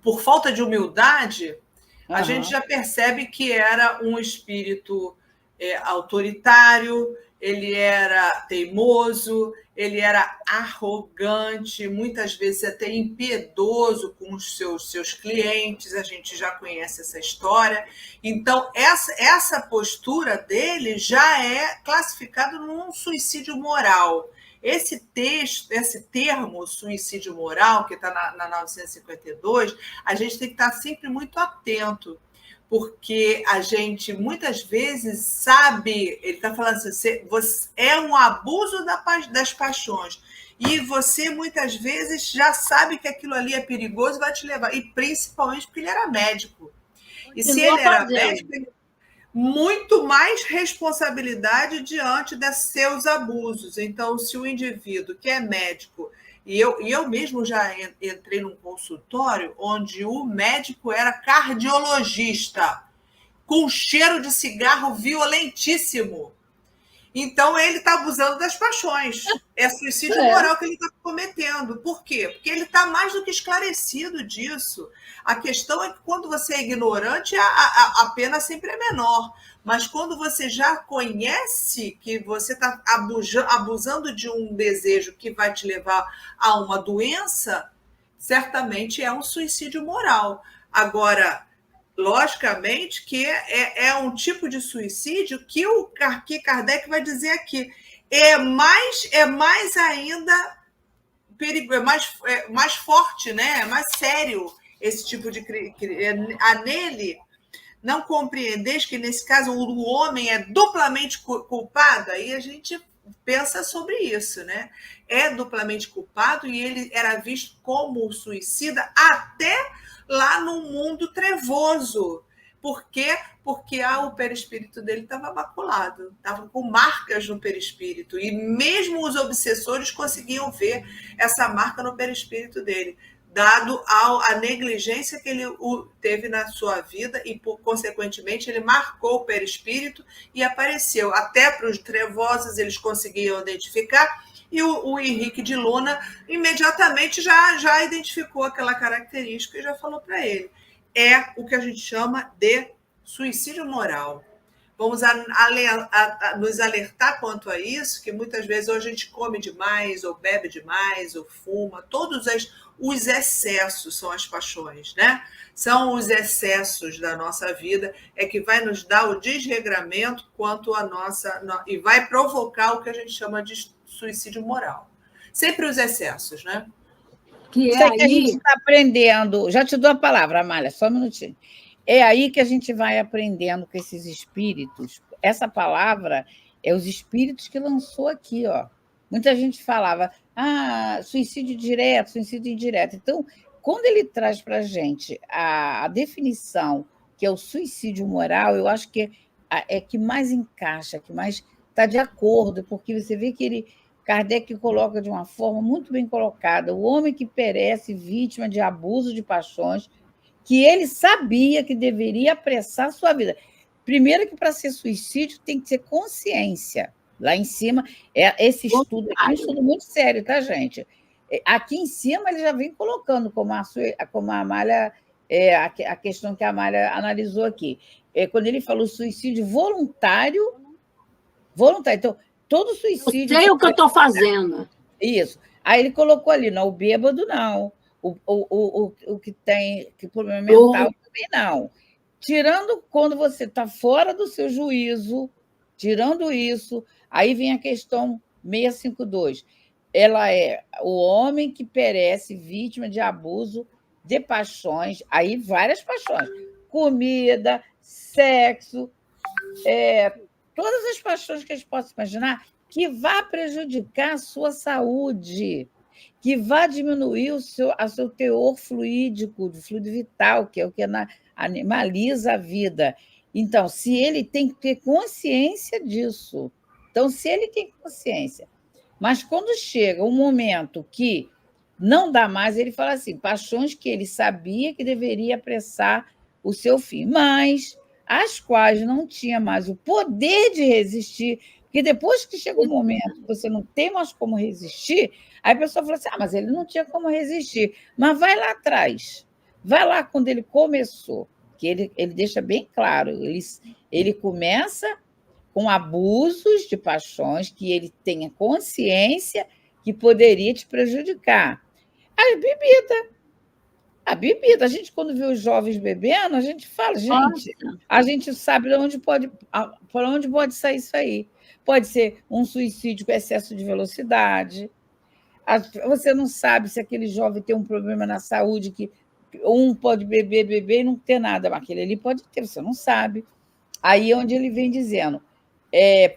por falta de humildade, a gente já percebe que era um espírito autoritário, ele era teimoso, ele era arrogante, muitas vezes até impiedoso com os seus clientes, a gente já conhece essa história. Então, essa postura dele já é classificada num suicídio moral. Esse termo, suicídio moral, que está na 952, a gente tem que estar sempre muito atento, porque a gente muitas vezes sabe, ele está falando assim, é um abuso das paixões, e você muitas vezes já sabe que aquilo ali é perigoso e vai te levar, e principalmente porque ele era médico. E se ele era médico, muito mais responsabilidade diante dos seus abusos. Então, se o indivíduo que é médico, e eu mesmo já entrei num consultório onde o médico era cardiologista, com cheiro de cigarro violentíssimo. Então, ele está abusando das paixões. É suicídio moral que ele está cometendo. Por quê? Porque ele está mais do que esclarecido disso. A questão é que quando você é ignorante, a pena sempre é menor. Mas quando você já conhece que você está abusando de um desejo que vai te levar a uma doença, certamente é um suicídio moral. Agora, logicamente que é um tipo de suicídio que Kardec vai dizer aqui. É mais ainda perigo, é mais forte, né? É mais sério. esse tipo de... A nele, não compreendeis que, nesse caso, o homem é duplamente culpado? Aí a gente pensa sobre isso, né? É duplamente culpado e ele era visto como suicida até lá no mundo trevoso. Por quê? Porque o perispírito dele estava maculado, estava com marcas no perispírito. E mesmo os obsessores conseguiam ver essa marca no perispírito dele, dado a negligência que ele teve na sua vida e, consequentemente, ele marcou o perispírito e apareceu. Até para os trevosos eles conseguiam identificar, e o Henrique de Luna imediatamente já identificou aquela característica e já falou para ele. É o que a gente chama de suicídio moral. Vamos nos alertar quanto a isso, que muitas vezes ou a gente come demais, ou bebe demais, ou fuma. Todos os excessos são as paixões, né? São os excessos da nossa vida, é que vai nos dar o desregramento quanto a nossa... e vai provocar o que a gente chama de suicídio moral. Sempre os excessos, né? Que é aí que a gente está aprendendo. Já te dou a palavra, Amália, só um minutinho. É aí que a gente vai aprendendo com esses espíritos. Essa palavra é os espíritos que lançou aqui, ó. Muita gente falava, suicídio direto, suicídio indireto. Então, quando ele traz para a gente a definição que é o suicídio moral, eu acho que é que mais encaixa, que mais está de acordo, porque você vê que Kardec coloca de uma forma muito bem colocada: o homem que perece vítima de abuso de paixões, que ele sabia que deveria apressar sua vida. Primeiro que para ser suicídio tem que ter consciência. Lá em cima, esse estudo aqui é um estudo muito sério, tá, gente? Aqui em cima ele já vem colocando, como a Amália, a questão que a Amália analisou aqui. Quando ele falou suicídio voluntário. Então, todo suicídio... Eu sei o que eu estou fazendo. Isso. Aí ele colocou ali, não, o bêbado não, o que tem problema mental também não. Tirando quando você está fora do seu juízo, tirando isso, aí vem a questão 652. Ela é o homem que perece vítima de abuso de paixões, aí várias paixões, comida, sexo, todas as paixões que a gente possa imaginar, que vá prejudicar a sua saúde, que vá diminuir o seu teor fluídico, de fluido vital, que é o que animaliza a vida. Então, se ele tem que ter consciência disso. Então, se ele tem consciência, mas quando chega um momento que não dá mais, ele fala assim, paixões que ele sabia que deveria apressar o seu fim, mas as quais não tinha mais o poder de resistir, porque depois que chega um momento que você não tem mais como resistir, aí a pessoa fala assim, mas ele não tinha como resistir. Mas vai lá atrás, vai lá quando ele começou, que ele deixa bem claro, ele começa com abusos de paixões que ele tenha consciência que poderia te prejudicar. A bebida, a gente, quando vê os jovens bebendo, a gente fala, gente, a gente sabe para onde pode sair isso aí. Pode ser um suicídio com excesso de velocidade. Você não sabe se aquele jovem tem um problema na saúde, que um pode beber e não ter nada, mas aquele ali pode ter, você não sabe. Aí é onde ele vem dizendo,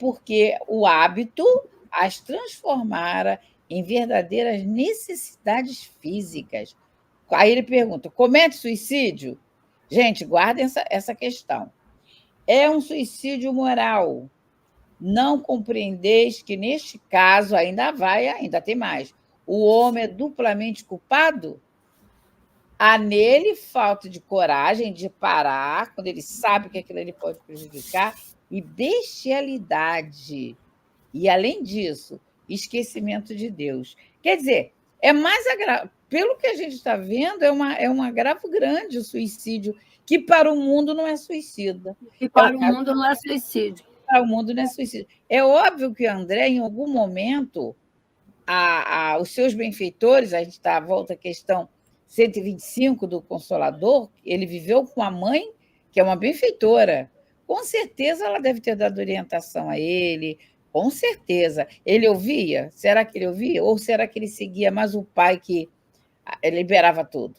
porque o hábito as transformara em verdadeiras necessidades físicas. Aí ele pergunta, comete suicídio? Gente, guardem essa questão. É um suicídio moral. Não compreendeis que, neste caso, ainda tem mais. O homem é duplamente culpado? Há nele falta de coragem de parar, quando ele sabe que aquilo ali pode prejudicar, e bestialidade. E, além disso, esquecimento de Deus. Quer dizer, é mais pelo que a gente está vendo, é um agravo grande o suicídio, que para o mundo não é suicida. E para o mundo não é suicídio. Para o mundo não é suicídio. É óbvio que André, em algum momento, os seus benfeitores, a gente está à volta à questão 125 do Consolador, ele viveu com a mãe, que é uma benfeitora. Com certeza ela deve ter dado orientação a ele, com certeza. Ele ouvia? Será que ele ouvia? Ou será que ele seguia mais o pai que liberava tudo?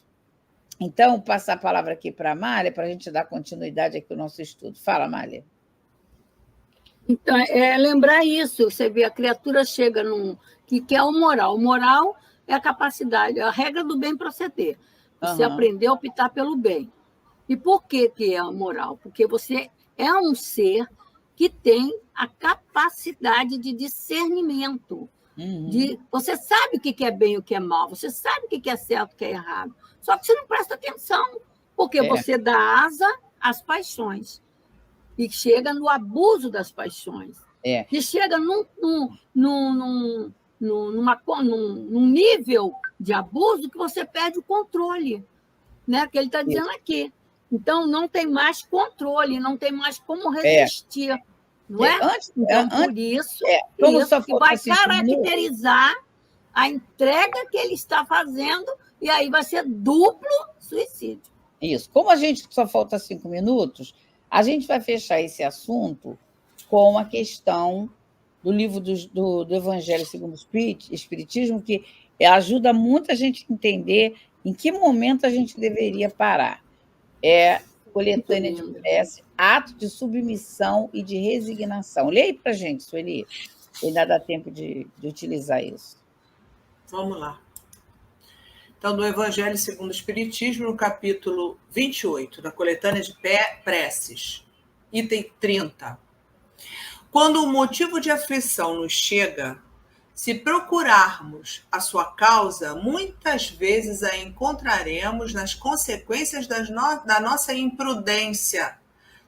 Então, passar a palavra aqui para a Mália, para a gente dar continuidade aqui ao nosso estudo. Fala, Mália. Então, lembrar isso, você vê, a criatura chega num... que é o moral. O moral é a capacidade, a regra do bem proceder. Você aprendeu a optar pelo bem. E por que é a moral? Porque você é um ser que tem a capacidade de discernimento. Você sabe o que é bem e o que é mal, você sabe o que é certo e o que é errado. Só que você não presta atenção, porque você dá asa às paixões. E chega no abuso das paixões. E chega num nível de abuso que você perde o controle, né? Que ele está dizendo aqui. Então, não tem mais controle, não tem mais como resistir. Não é? Por isso, isso que vai caracterizar a entrega que ele está fazendo, e aí vai ser duplo suicídio. Isso. Como a gente só falta 5 minutos, a gente vai fechar esse assunto com a questão do livro do Evangelho segundo o Espiritismo, que ajuda muito a gente a entender em que momento a gente deveria parar. Coletânea de prece, ato de submissão e de resignação. Leia aí para a gente, Sueli. Ainda dá tempo de utilizar isso. Vamos lá. Então, do Evangelho segundo o Espiritismo, no capítulo 28, da coletânea de preces, item 30. Quando o motivo de aflição nos chega, se procurarmos a sua causa, muitas vezes a encontraremos nas consequências da nossa imprudência,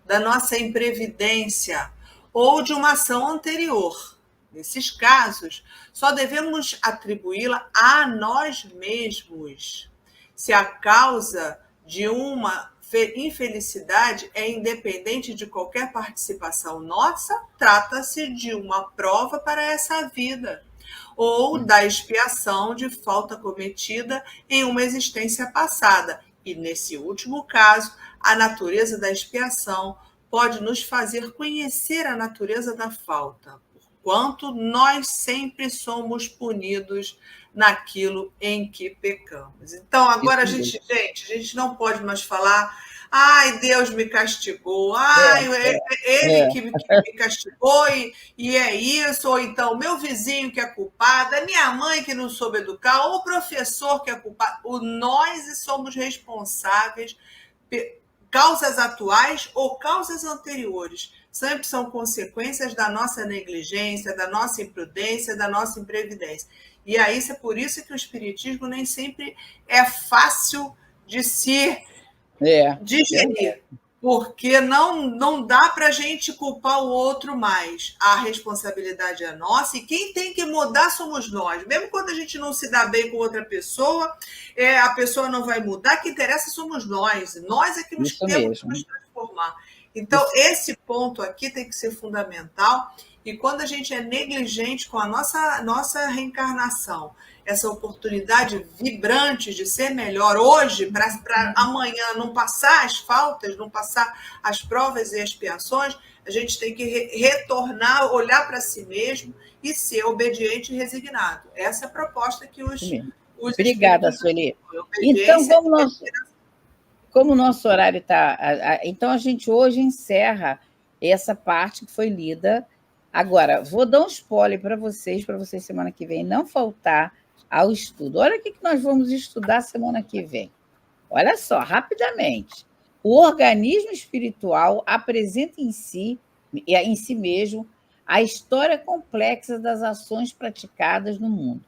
da nossa imprevidência ou de uma ação anterior. Nesses casos, só devemos atribuí-la a nós mesmos. Se a causa de uma infelicidade é independente de qualquer participação nossa, trata-se de uma prova para essa vida, ou da expiação de falta cometida em uma existência passada. E, nesse último caso, a natureza da expiação pode nos fazer conhecer a natureza da falta, porquanto nós sempre somos punidos naquilo em que pecamos. Então, agora a gente não pode mais falar: ai, Deus me castigou, ele que me castigou e é isso, ou então meu vizinho que é culpado, é minha mãe que não soube educar, ou o professor que é culpado. Nós somos responsáveis, causas atuais ou causas anteriores. Sempre são consequências da nossa negligência, da nossa imprudência, da nossa imprevidência. E aí, é por isso que o Espiritismo nem sempre é fácil de se digerir, porque não dá para a gente culpar o outro mais. A responsabilidade é nossa e quem tem que mudar somos nós. Mesmo quando a gente não se dá bem com outra pessoa, a pessoa não vai mudar, que interessa somos nós. Nós é que nos temos que nos transformar. Então, esse ponto aqui tem que ser fundamental. E quando a gente é negligente com a nossa reencarnação, essa oportunidade vibrante de ser melhor hoje, para amanhã não passar as faltas, não passar as provas e expiações, a gente tem que retornar, olhar para si mesmo e ser obediente e resignado. Essa é a proposta que os Obrigada, Sueli. Então, como o nosso horário está... Então, a gente hoje encerra essa parte que foi lida. Agora, vou dar um spoiler para vocês semana que vem não faltar ao estudo. Olha o que nós vamos estudar semana que vem. Olha só, rapidamente. O organismo espiritual apresenta em si mesmo a história complexa das ações praticadas no mundo.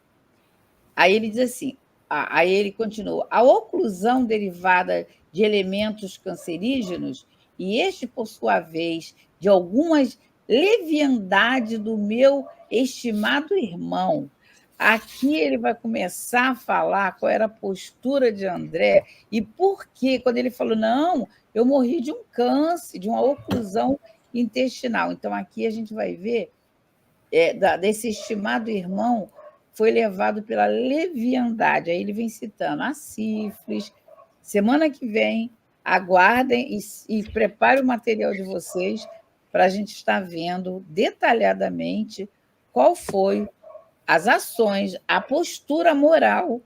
Aí ele diz assim, aí ele continua, a oclusão derivada de elementos cancerígenos, e este, por sua vez, de algumas leviandades do meu estimado irmão. Aqui ele vai começar a falar qual era a postura de André e por quê, quando ele falou, não, eu morri de um câncer, de uma oclusão intestinal. Então, aqui a gente vai ver desse estimado irmão foi levado pela leviandade. Aí ele vem citando a sífilis. Semana que vem, aguardem e preparem o material de vocês para a gente estar vendo detalhadamente qual foi as ações, a postura moral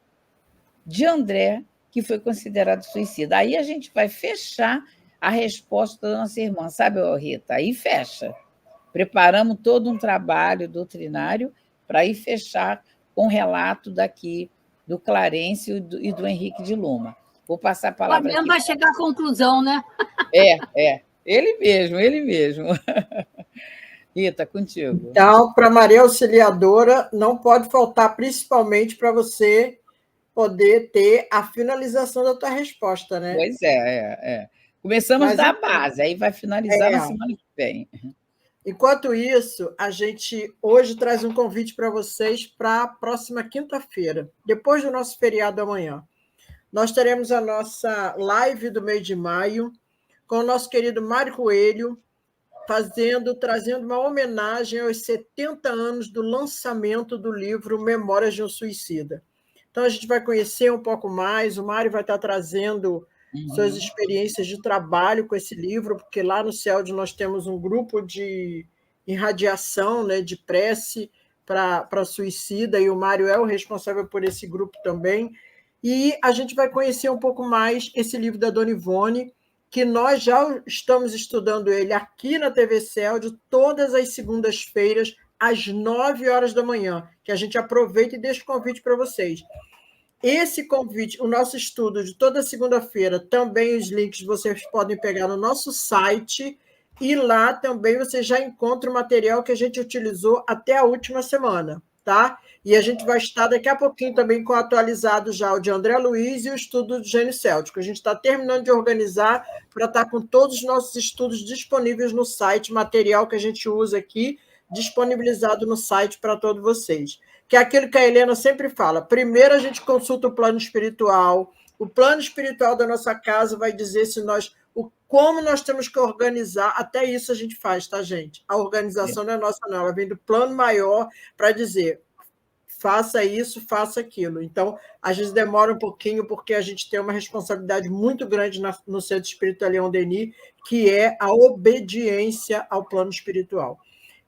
de André, que foi considerado suicida. Aí a gente vai fechar a resposta da nossa irmã, sabe, Rita? Aí fecha. Preparamos todo um trabalho doutrinário para ir fechar com o relato daqui do Clarence e do Henrique de Luma. Vou passar a O palavra Fabiano aqui. vai chegar à conclusão, né? Ele mesmo, ele mesmo. Rita, contigo. Então, para Maria Auxiliadora, não pode faltar, principalmente para você poder ter a finalização da tua resposta, né? Pois é. Começamos Mas, da base, aí vai finalizar na semana que vem. enquanto isso, a gente hoje traz um convite para vocês para a próxima quinta-feira, depois do nosso feriado amanhã. Nós teremos a nossa live do mês de maio com o nosso querido Mário Coelho, trazendo uma homenagem aos 70 anos do lançamento do livro Memórias de um Suicida. Então, a gente vai conhecer um pouco mais, o Mário vai estar trazendo suas experiências de trabalho com esse livro, porque lá no CELD nós temos um grupo de irradiação, né, de prece para suicida, e o Mário é o responsável por esse grupo também. E a gente vai conhecer um pouco mais esse livro da Dona Ivone, que nós já estamos estudando ele aqui na TV CELD, todas as segundas-feiras, às 9 horas da manhã, que a gente aproveita e deixa o convite para vocês. Esse convite, o nosso estudo de toda segunda-feira, também os links vocês podem pegar no nosso site, e lá também você já encontra o material que a gente utilizou até a última semana, tá? E a gente vai estar daqui a pouquinho também com atualizado já o de André Luiz e o estudo do Gênio Céltico. A gente está terminando de organizar para estar com todos os nossos estudos disponíveis no site, material que a gente usa aqui, disponibilizado no site para todos vocês. Que é aquilo que a Helena sempre fala. Primeiro a gente consulta o plano espiritual da nossa casa vai dizer se nós, como nós temos que organizar, até isso a gente faz, tá, gente? A organização não é nossa, não, ela vem do plano maior para dizer faça isso, faça aquilo. Então, às vezes demora um pouquinho, porque a gente tem uma responsabilidade muito grande no Centro Espírita Leon Denis, que é a obediência ao plano espiritual.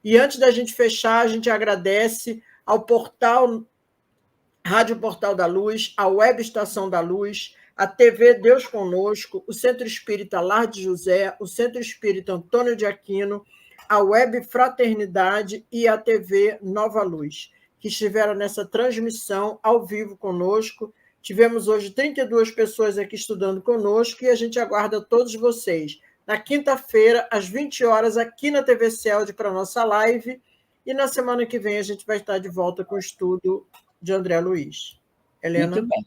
E antes da gente fechar, a gente agradece ao portal Rádio Portal da Luz, a Web Estação da Luz, a TV Deus Conosco, o Centro Espírita Lar de José, o Centro Espírita Antônio de Aquino, a Web Fraternidade e a TV Nova Luz, que estiveram nessa transmissão ao vivo conosco. Tivemos hoje 32 pessoas aqui estudando conosco e a gente aguarda todos vocês na quinta-feira, às 20 horas, aqui na TV CELD para a nossa live. E na semana que vem a gente vai estar de volta com o estudo de André Luiz. Helena? Muito bem.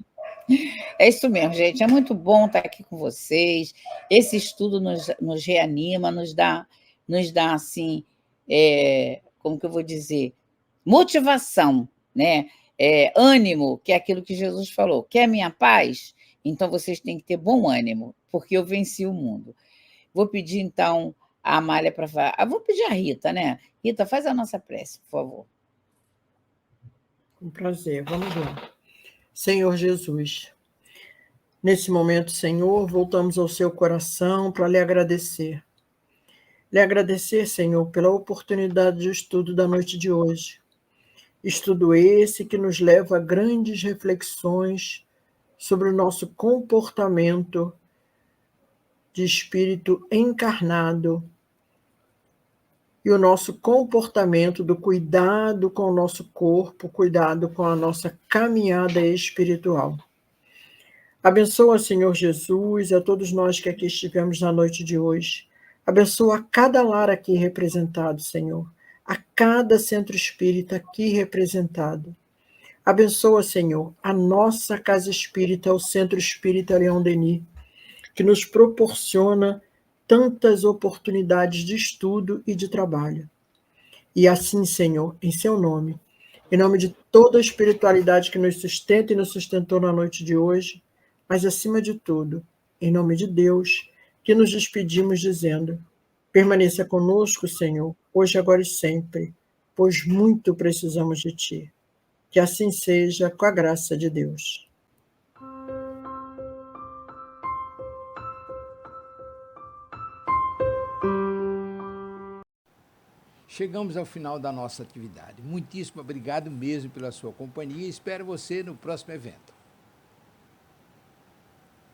É isso mesmo, gente. É muito bom estar aqui com vocês. Esse estudo nos reanima, nos dá assim, como que eu vou dizer? Motivação, né? Ânimo, que é aquilo que Jesus falou. Quer minha paz? Então vocês têm que ter bom ânimo, porque eu venci o mundo. Vou pedir, então, a Amália para falar. Vou pedir a Rita, né? Rita, faz a nossa prece, por favor. Com prazer, vamos lá. Senhor Jesus, nesse momento, Senhor, voltamos ao seu coração para lhe agradecer. Lhe agradecer, Senhor, pela oportunidade de estudo da noite de hoje. Estudo esse que nos leva a grandes reflexões sobre o nosso comportamento de espírito encarnado e o nosso comportamento do cuidado com o nosso corpo, cuidado com a nossa caminhada espiritual. Abençoa, Senhor Jesus, a todos nós que aqui estivemos na noite de hoje. Abençoa cada lar aqui representado, Senhor, a cada centro espírita aqui representado. Abençoa, Senhor, a nossa casa espírita, o Centro Espírita Leon Denis, que nos proporciona tantas oportunidades de estudo e de trabalho. E assim, Senhor, em seu nome, em nome de toda a espiritualidade que nos sustenta e nos sustentou na noite de hoje, mas acima de tudo, em nome de Deus, que nos despedimos dizendo: permaneça conosco, Senhor, hoje, agora e sempre, pois muito precisamos de Ti. Que assim seja, com a graça de Deus. Chegamos ao final da nossa atividade. Muitíssimo obrigado mesmo pela sua companhia e espero você no próximo evento.